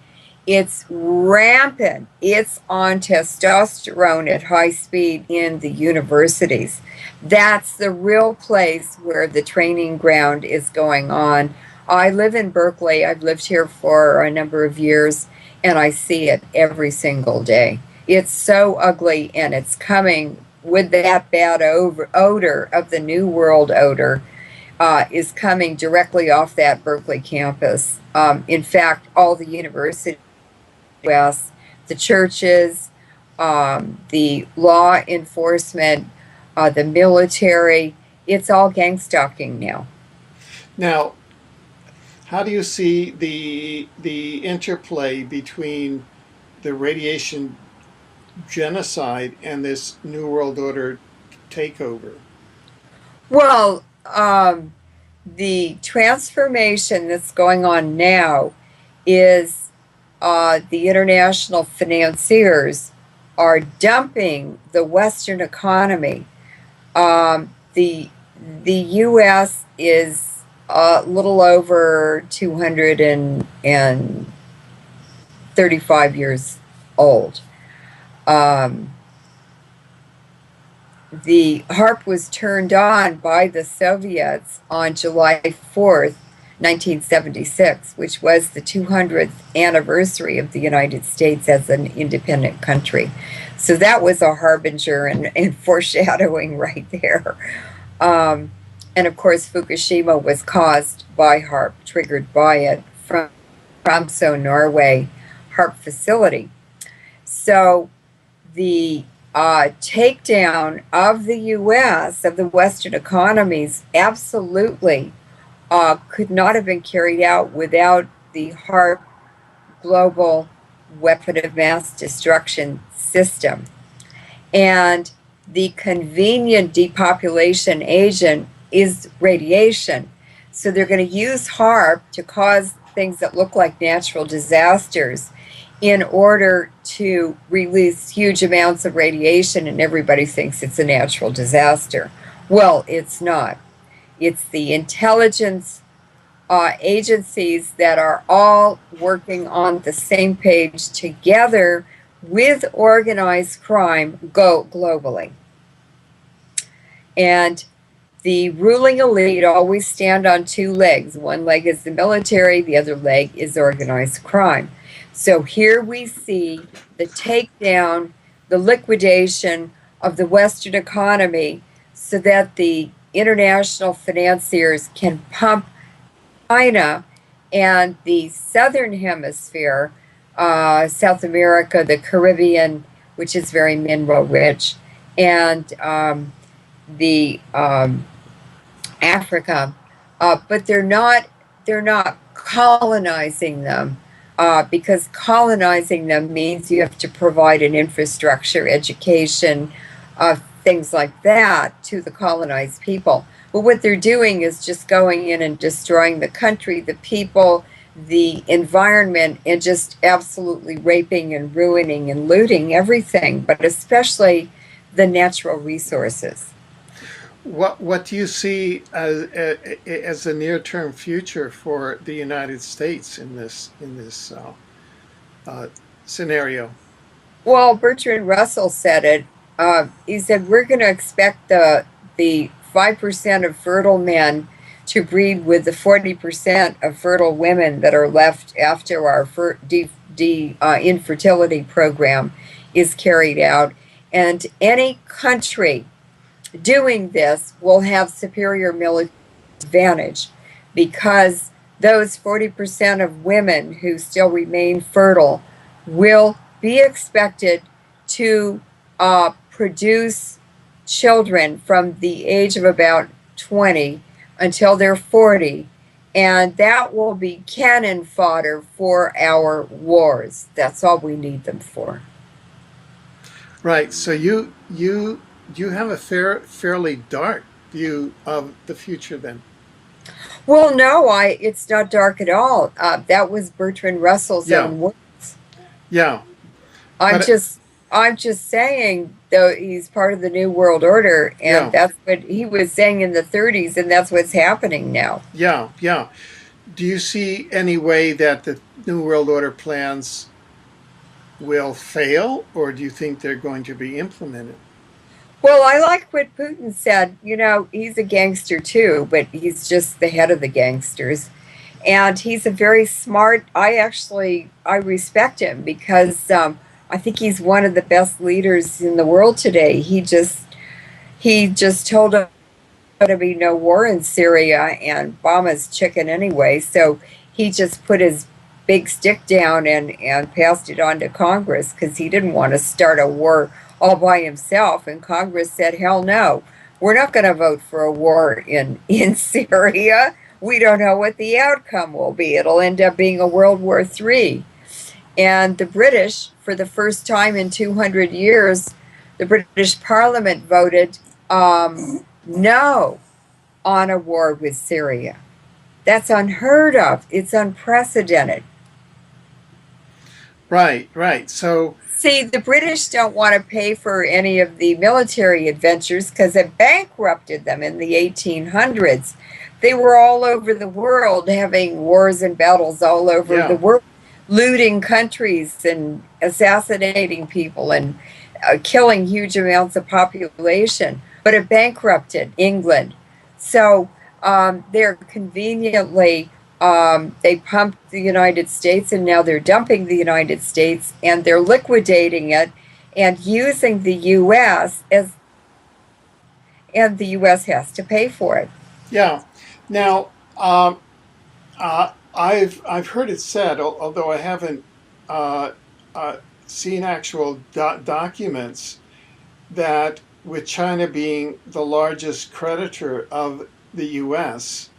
It's rampant. It's on testosterone at high speed in the universities. That's the real place where the training ground is going on. I live in Berkeley. I've lived here for a number of years, and I see it every single day. It's so ugly, and it's coming with that bad odor of the New World odor, is coming directly off that Berkeley campus. In fact, all the universities, the churches, the law enforcement, the military, it's all gang stalking now. Now, how do you see the interplay between the radiation genocide and this New World Order takeover? Well, the transformation that's going on now is the international financiers are dumping the Western economy. The U.S. is a little over 235 years old. The HAARP was turned on by the Soviets on July 4th, 1976, which was the 200th anniversary of the United States as an independent country. So that was a harbinger and foreshadowing right there. And of course, Fukushima was caused by HAARP, triggered by it from Tromsø, Norway HAARP facility. So the takedown of the U.S., of the Western economies, absolutely could not have been carried out without the HAARP global weapon of mass destruction system. And the convenient depopulation agent is radiation. So they're going to use HAARP to cause things that look like natural disasters in order to release huge amounts of radiation, and everybody thinks it's a natural disaster. Well, it's not. It's the intelligence agencies that are all working on the same page together with organized crime globally. And the ruling elite always stand on two legs. One leg is the military, the other leg is organized crime. So here we see the takedown, the liquidation of the Western economy so that the international financiers can pump China and the Southern Hemisphere, South America, the Caribbean, which is very mineral rich, and the Africa, but they're not colonizing them. Because colonizing them means you have to provide an infrastructure, education, things like that to the colonized people. But what they're doing is just going in and destroying the country, the people, the environment, and just absolutely raping and ruining and looting everything, but especially the natural resources. What do you see as a near-term future for the United States in this scenario? Well, Bertrand Russell said it. He said we're going to expect the 5% of fertile men to breed with the 40% of fertile women that are left after our infertility program is carried out, and any country doing this will have superior military advantage because those 40% of women who still remain fertile will be expected to produce children from the age of about 20 until they're 40, and that will be cannon fodder for our wars. That's all we need them for. Right. So you have a fairly dark view of the future then. Well, no, it's not dark at all. That was Bertrand Russell's Yeah. own words. Yeah. I'm But just I'm just saying though he's part of the New World Order, and yeah. that's what he was saying in the 30s, and that's what's happening now. Yeah. Yeah. Do you see any way that the New World Order plans will fail, or do you think they're going to be implemented? Well, I like what Putin said. You know, he's a gangster too, but he's just the head of the gangsters. And he's a very smart. I respect him because I think he's one of the best leaders in the world today. He just told us to be no war in Syria and bomb his chicken anyway. So he just put his big stick down and passed it on to Congress because he didn't want to start a war all by himself. And Congress said, hell no, we're not going to vote for a war in Syria. We don't know what the outcome will be. It'll end up being a World War III. And the British, for the first time in 200 years, the British Parliament voted no on a war with Syria. That's unheard of. It's unprecedented. Right. Right. So See, the British don't want to pay for any of the military adventures because it bankrupted them in the 1800s. They were all over the world having wars and battles all over the yeah. world, looting countries and assassinating people and killing huge amounts of population. But it bankrupted England. So they're conveniently they pumped the United States, and now they're dumping the United States, and they're liquidating it and using the U.S. as, and the U.S. has to pay for it. Yeah. Now, I've heard it said, although I haven't uh, seen actual documents, that with China being the largest creditor of the U.S.,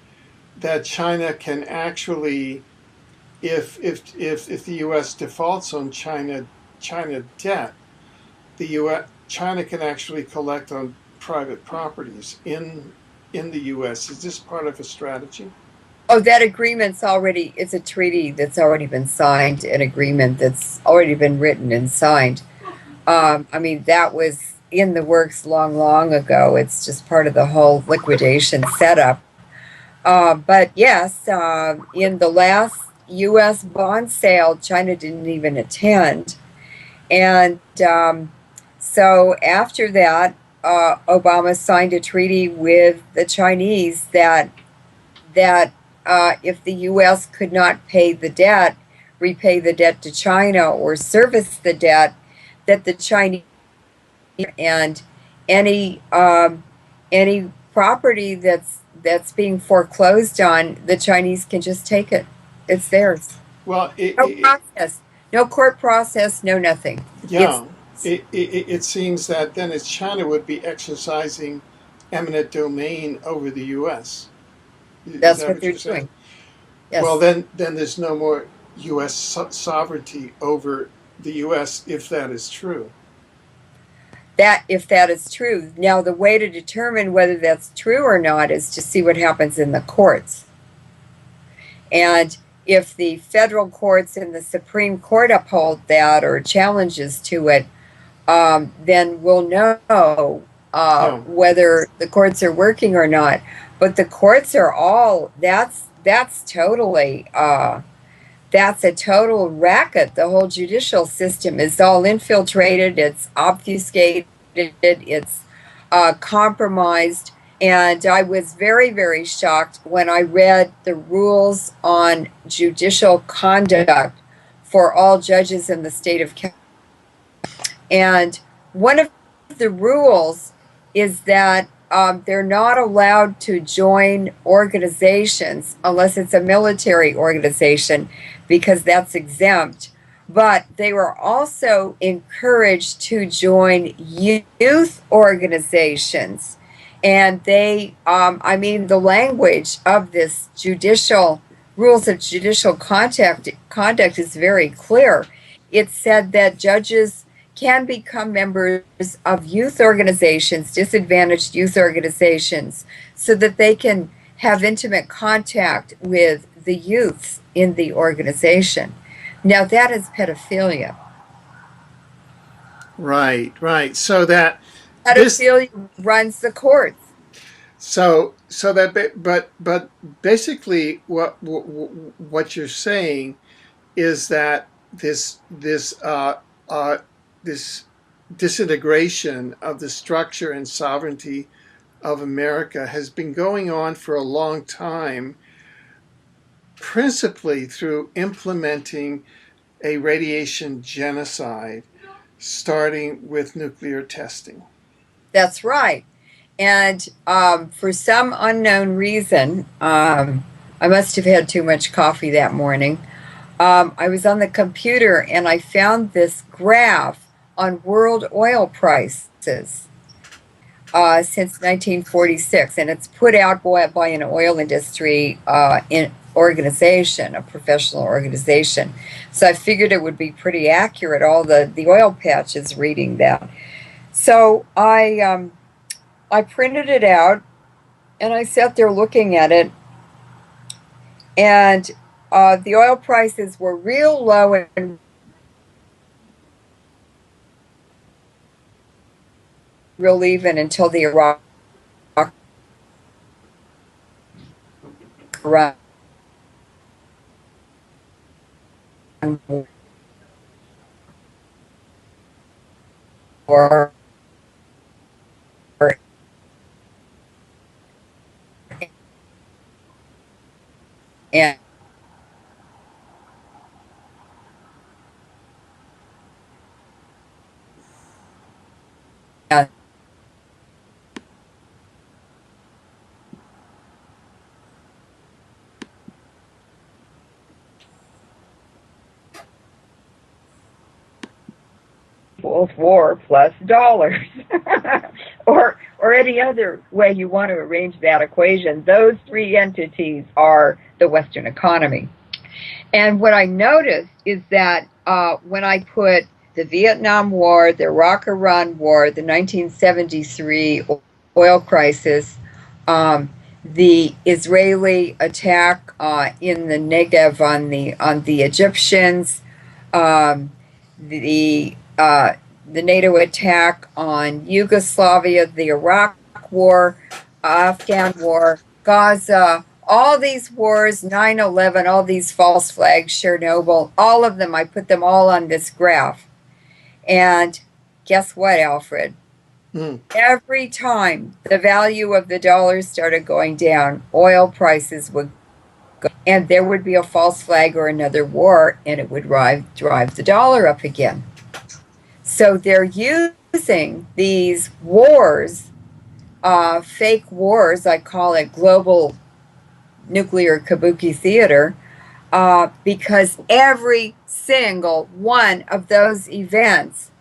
that China can actually, if the U.S. defaults on China debt, the U.S. China can actually collect on private properties in the U.S. Is this part of a strategy? Oh, that agreement's already, it's a treaty that's already been signed, an agreement that's already been written and signed. I mean, that was in the works long, long ago. It's just part of the whole liquidation setup. But yes, in the last U.S. bond sale, China didn't even attend. And so after that, Obama signed a treaty with the Chinese that if the U.S. could not pay the debt, repay the debt to China or service the debt, that the Chinese and any any property that's being foreclosed on, the Chinese can just take it. It's theirs. Well, No process, no court process, no nothing. It's yeah, it seems that then it's China would be exercising eminent domain over the U.S. Is that's that what what they're you're saying? doing. Well, Yes. then there's no more U.S. Sovereignty over the U.S. if that is true. That if that is true. Now the way to determine whether that's true or not is to see what happens in the courts. And if the federal courts and the Supreme Court uphold that or challenges to it, then we'll know Yeah, whether the courts are working or not. But the courts are all that's totally that's a total racket. The whole judicial system is all infiltrated. It's obfuscated. It's compromised. And I was very, very shocked when I read the rules on judicial conduct for all judges in the state of California. And one of the rules is that they're not allowed to join organizations unless it's a military organization because that's exempt. But they were also encouraged to join youth organizations. And I mean, the language of this judicial rules of judicial conduct is very clear. It said that judges can become members of youth organizations, disadvantaged youth organizations, so that they can have intimate contact with the youths in the organization. Now, that is pedophilia. Right, right. So that this, Pedophilia runs the courts. so that, but basically, what you're saying is that this disintegration of the structure and sovereignty of America has been going on for a long time, principally through implementing a radiation genocide, starting with nuclear testing. That's right. And for some unknown reason, I must have had too much coffee that morning. I was on the computer and I found this graph on world oil prices since 1946, and it's put out by an oil industry organization, a professional organization. So I figured it would be pretty accurate. All the oil patches reading that. So I printed it out and I sat there looking at it, and the oil prices were real low and real even until the Iraq war. And war plus dollars, or any other way you want to arrange that equation. Those three entities are the Western economy. And what I noticed is that when I put the Vietnam War, the Iraq-Iran War, the 1973 oil crisis, the Israeli attack in the Negev on the Egyptians, the the NATO attack on Yugoslavia, the Iraq War, Afghan War, Gaza, all these wars, 9/11, all these false flags, Chernobyl, all of them, I put them all on this graph. And guess what, Alfred? Mm. Every time the value of the dollar started going down, oil prices would go, and there would be a false flag or another war, and it would drive the dollar up again. So they're using these wars, fake wars, I call it global nuclear kabuki theater, because every single one of those events,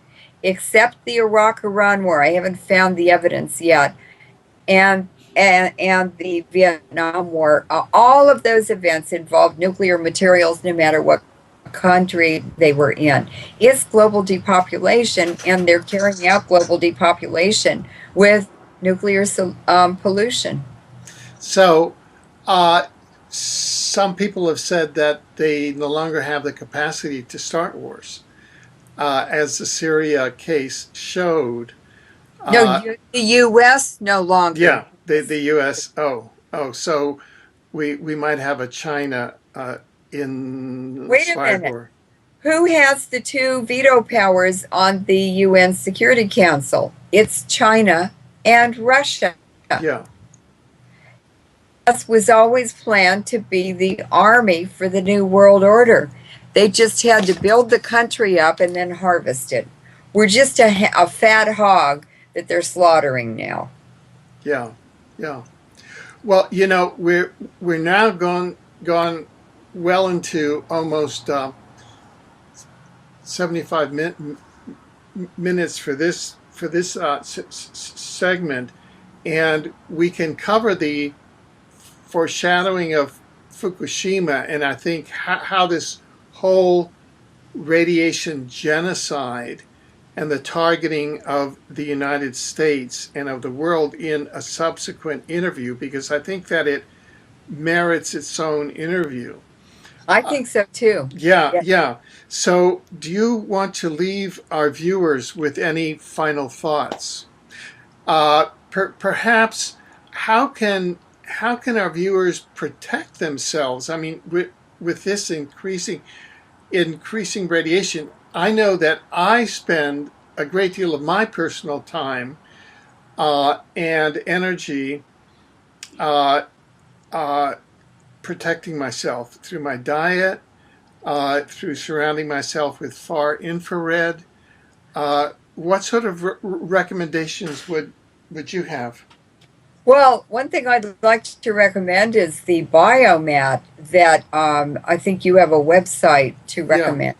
except the Iraq-Iran War, I haven't found the evidence yet, and the Vietnam War, all of those events involved nuclear materials, no matter what country they were in. It's global depopulation, and they're carrying out global depopulation with nuclear pollution. So, some people have said that they no longer have the capacity to start wars, as the Syria case showed. No, the U.S. no longer. Yeah, the U.S. So we might have a China in Wait a slide minute. war. Who has the two veto powers on the UN Security Council? It's China and Russia. Yeah, US was always planned to be the army for the New World Order. They just had to build the country up and then harvest it. We're just a fat hog that they're slaughtering now. yeah, yeah. Well, we're now gone well into almost 75 minutes for this segment, and we can cover the foreshadowing of Fukushima, and I think how this whole radiation genocide and the targeting of the United States and of the world in a subsequent interview, because I think that it merits its own interview. I think so too. Yeah, Yeah. yeah. So, do you want to leave our viewers with any final thoughts? Perhaps how can our viewers protect themselves? I mean, with this increasing radiation, I know that I spend a great deal of my personal time and energy uh, uh, protecting myself through my diet, through surrounding myself with far infrared. What sort of recommendations would you have? Well, one thing I'd like to recommend is the biomat that I think you have a website to Yeah, recommend.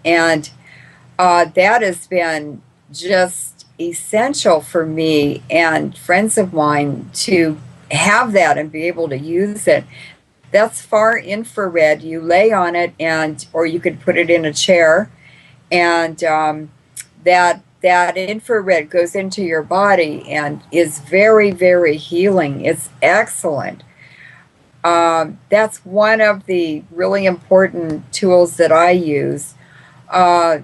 And that has been just essential for me and friends of mine to have that and be able to use it. That's far infrared. You lay on it, and or you could put it in a chair, and that infrared goes into your body and is very, very healing. It's excellent. That's one of the really important tools that I use. Uh,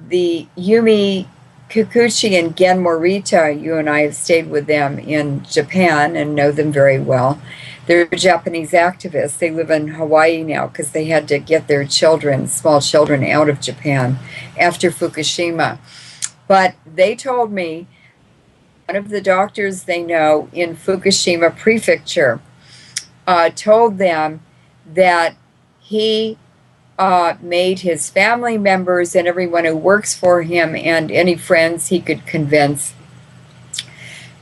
the Yumi Kikuchi and Gen Morita, you and I have stayed with them in Japan and know them very well. They're Japanese activists. They live in Hawaii now because they had to get their children, small children, out of Japan after Fukushima. But they told me one of the doctors they know in Fukushima Prefecture told them that he made his family members and everyone who works for him and any friends he could convince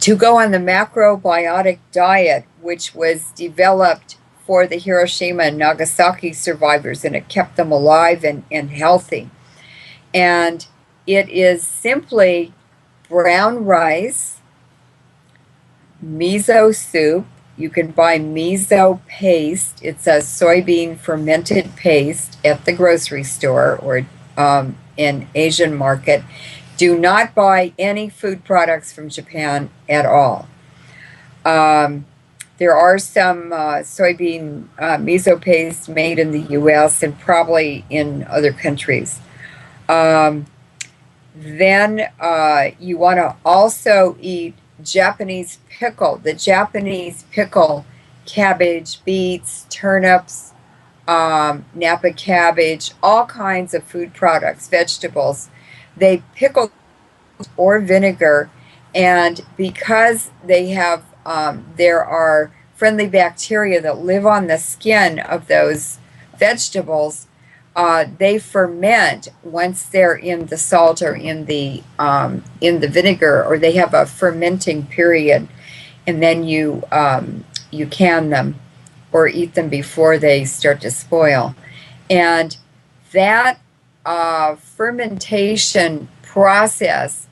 to go on the macrobiotic diet, which was developed for the Hiroshima and Nagasaki survivors, and it kept them alive and healthy. And it is simply brown rice, miso soup. You can buy miso paste. It's a soybean fermented paste at the grocery store or in Asian market. Do not buy any food products from Japan at all. There are some soybean miso paste made in the U.S. and probably in other countries. Then you want to also eat Japanese pickle. The Japanese pickle cabbage, beets, turnips, Napa cabbage, all kinds of food products, vegetables. They pickle or vinegar, and because they have, there are friendly bacteria that live on the skin of those vegetables. They ferment once they're in the salt or in the vinegar, or they have a fermenting period, and then you can them or eat them before they start to spoil. And that fermentation process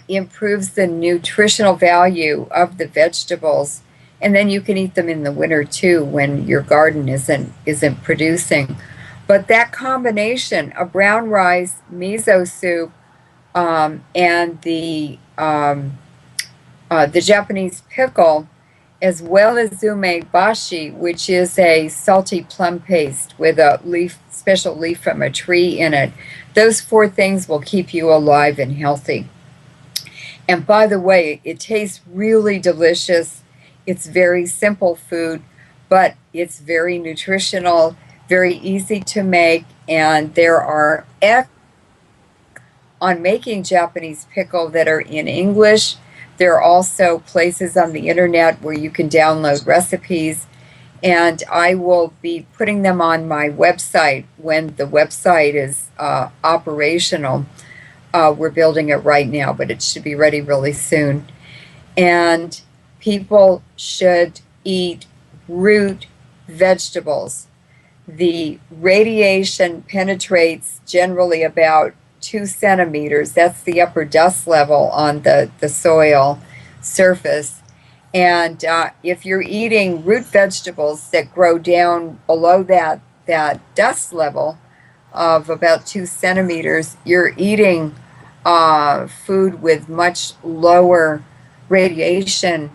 improves the nutritional value of the vegetables, and then you can eat them in the winter too when your garden isn't producing. But that combination of brown rice, miso soup, and the Japanese pickle, as well as umebashi, which is a salty plum paste with a special leaf from a tree in it. Those four things will keep you alive and healthy. And by the way, it tastes really delicious. It's very simple food, but it's very nutritional, very easy to make, and there are on making Japanese pickle that are in English. There are also places on the internet where you can download recipes, and I will be putting them on my website when the website is operational. We're building it right now, but it should be ready really soon. And people should eat root vegetables. The radiation penetrates generally about 2 centimeters. That's the upper dust level on the soil surface. And if you're eating root vegetables that grow down below that dust level of about 2 centimeters, you're eating food with much lower radiation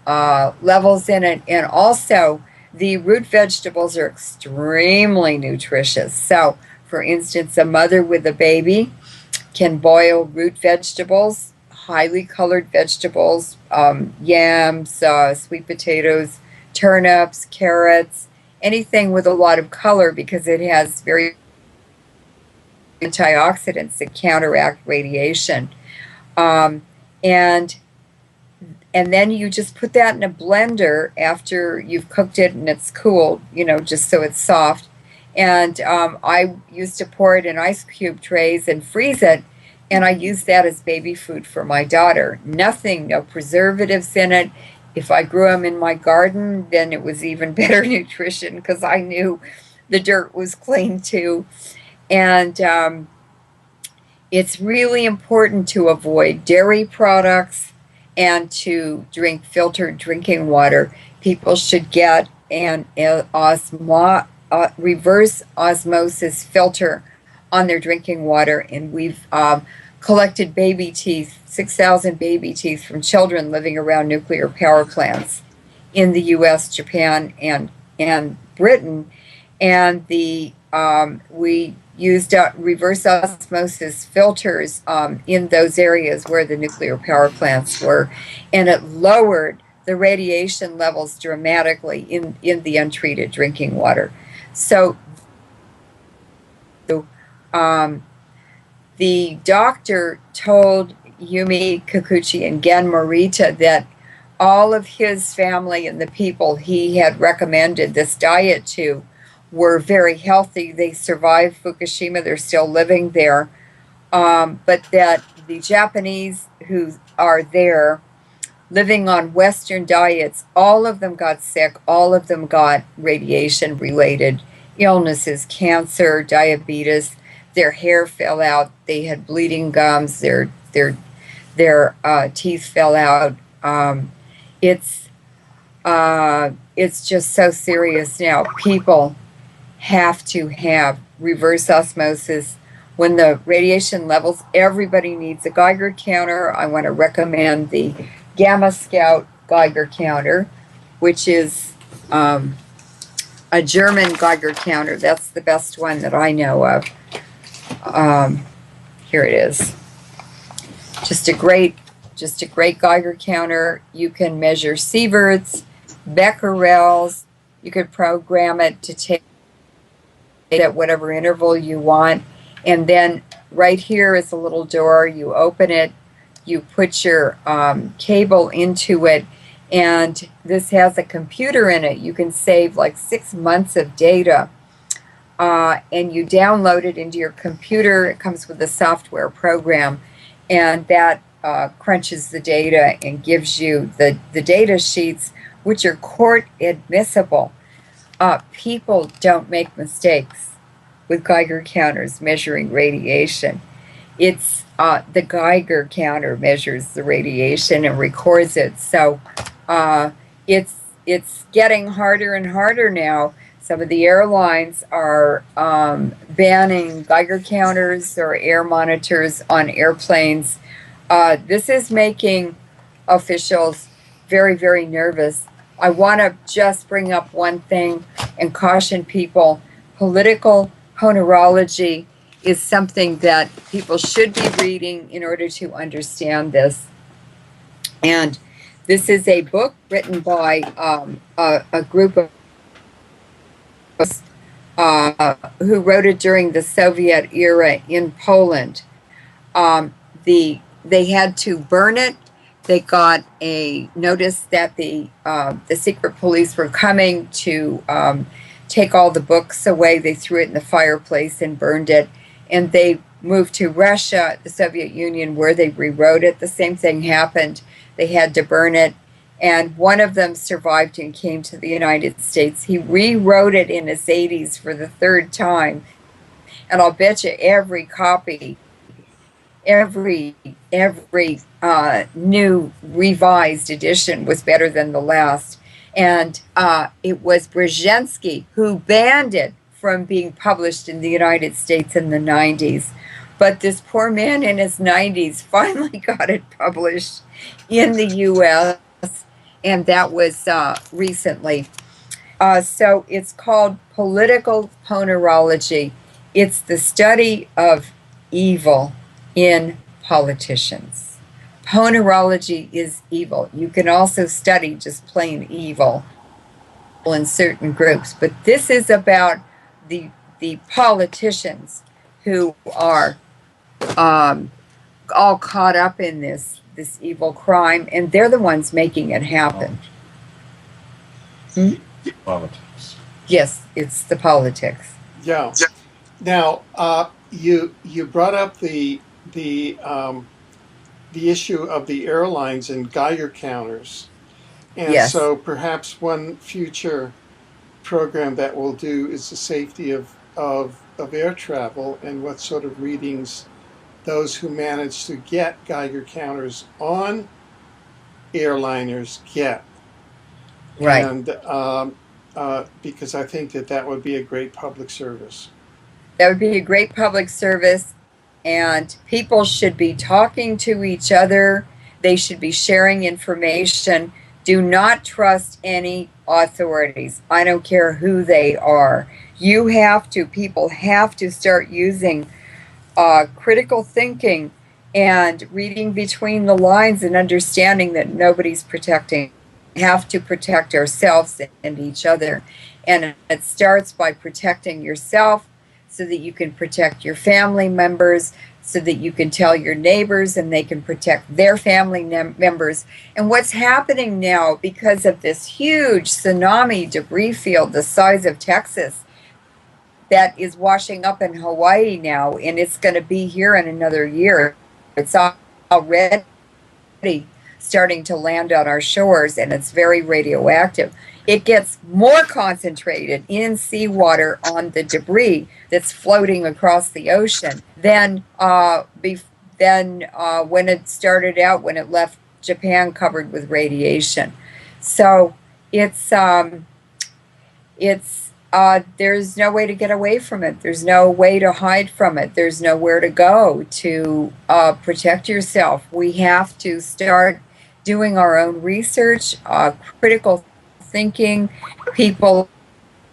levels in it. And also, the root vegetables are extremely nutritious. So, for instance, a mother with a baby can boil root vegetables, highly colored vegetables, yams, sweet potatoes, turnips, carrots, anything with a lot of color because it has very antioxidants that counteract radiation. Um, and and then you just put that in a blender after you've cooked it and it's cooled, just so it's soft. And I used to pour it in ice cube trays and freeze it, and I use that as baby food for my daughter. Nothing, no preservatives in it. If I grew them in my garden, then it was even better nutrition because I knew the dirt was clean too. And it's really important to avoid dairy products and to drink filtered drinking water. People should get an reverse osmosis filter on their drinking water. And we've collected baby teeth, 6,000 baby teeth from children living around nuclear power plants in the U.S., Japan, and Britain. And we used reverse osmosis filters in those areas where the nuclear power plants were, and it lowered the radiation levels dramatically in the untreated drinking water. So the doctor told Yumi Kikuchi and Gen Morita that all of his family and the people he had recommended this diet to were very healthy. They survived Fukushima. They're still living there. But that the Japanese who are there living on Western diets, all of them got sick. All of them got radiation-related illnesses, cancer, diabetes. Their hair fell out. They had bleeding gums. Their teeth fell out. It's just so serious now. People have to have reverse osmosis when the radiation levels. Everybody needs a Geiger counter. I want to recommend the Gamma Scout Geiger counter, which is a German Geiger counter. That's the best one that I know of. Here it is. Just a great Geiger counter. You can measure sieverts, becquerels. You could program it to take at whatever interval you want. And then right here is a little door. You open it, you put your cable into it, and this has a computer in it. You can save like 6 months of data, and you download it into your computer. It comes with a software program, and that crunches the data and gives you the data sheets, which are court admissible. People don't make mistakes with Geiger counters measuring radiation. It's the Geiger counter measures the radiation and records it. So it's getting harder and harder now. Some of the airlines are banning Geiger counters or air monitors on airplanes. This is making officials very, very nervous. I want to just bring up one thing and caution people. Political honorology is something that people should be reading in order to understand this. And this is a book written by a group of who wrote it during the Soviet era in Poland. They had to burn it. They got a notice that the secret police were coming to take all the books away. They threw it in the fireplace and burned it. And they moved to Russia, the Soviet Union, where they rewrote it. The same thing happened. They had to burn it. And one of them survived and came to the United States. He rewrote it in his 80s for the third time. And I'll bet you every copy, every new revised edition was better than the last. And it was Brzezinski who banned it from being published in the United States in the 90s. But this poor man in his 90s finally got it published in the US, and that was recently. So it's called Political Ponerology. It's the study of evil in politicians. Ponerology is evil. You can also study just plain evil in certain groups, but this is about the politicians who are all caught up in this evil crime, and they're the ones making it happen. Politics. Yes, it's the politics. Yeah. Now, you brought up the issue of the airlines and Geiger counters, and Yes. so perhaps one future program that we'll do is the safety of air travel and what sort of readings those who manage to get Geiger counters on airliners get. Right. And because I think that would be a great public service. That would be a great public service, and people should be talking to each other. They should be sharing information. Do not trust any authorities. I don't care who they are. People have to start using critical thinking and reading between the lines and understanding that nobody's protecting. We have to protect ourselves and each other. And it starts by protecting yourself so that you can protect your family members, so that you can tell your neighbors and they can protect their family members. And what's happening now, because of this huge tsunami debris field the size of Texas that is washing up in Hawaii now, and it's going to be here in another year. It's already starting to land on our shores, and it's very radioactive. It gets more concentrated in seawater on the debris that's floating across the ocean than when it started out, when it left Japan covered with radiation. So there's no way to get away from it. There's no way to hide from it. There's nowhere to go to protect yourself. We have to start doing our own research, critical thinking. People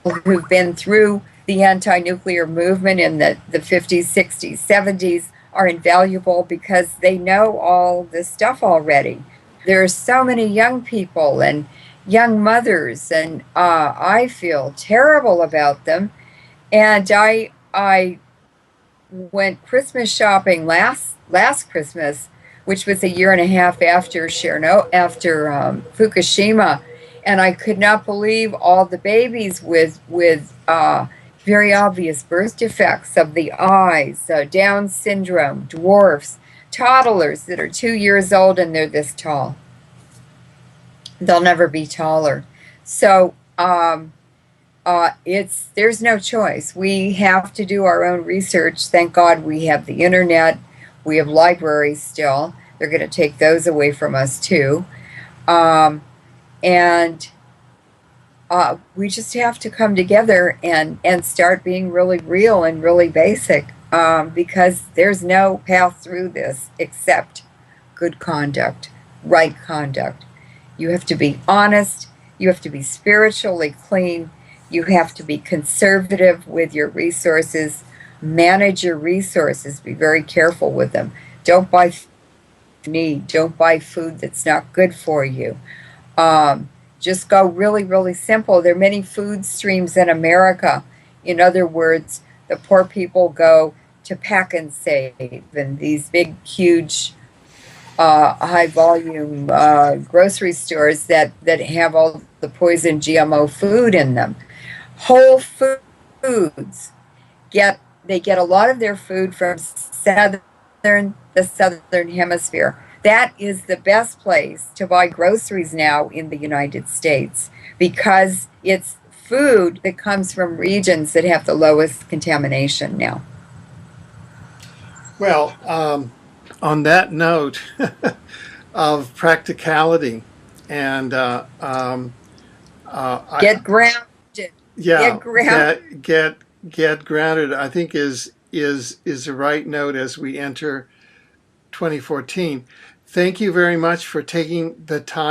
who've been through the anti-nuclear movement in the 50s, 60s, 70s are invaluable because they know all this stuff already. There are so many young people and young mothers, and I feel terrible about them. And I went Christmas shopping last Christmas, which was a year and a half after Fukushima, and I could not believe all the babies with very obvious birth defects of the eyes, Down syndrome, dwarfs, toddlers that are 2 years old and they're this tall. They'll never be taller. So there's no choice. We have to do our own research. Thank God we have the internet. We have libraries still. They're going to take those away from us too. And we just have to come together and start being really real and really basic, because there's no path through this except good conduct, right conduct. You have to be honest. You have to be spiritually clean. You have to be conservative with your resources. Manage your resources. Be very careful with them. Don't buy Don't buy food that's not good for you. Just go really, really simple. There are many food streams in America. In other words, the poor people go to Pack and Save and these big, huge, high-volume grocery stores that have all the poison GMO food in them. Whole Foods get a lot of their food from the Southern Hemisphere. That is the best place to buy groceries now in the United States because it's food that comes from regions that have the lowest contamination now. Well, on that note of practicality and get grounded. Yeah, get grounded. Get grounded. I think is is the right note as we enter 2014. Thank you very much for taking the time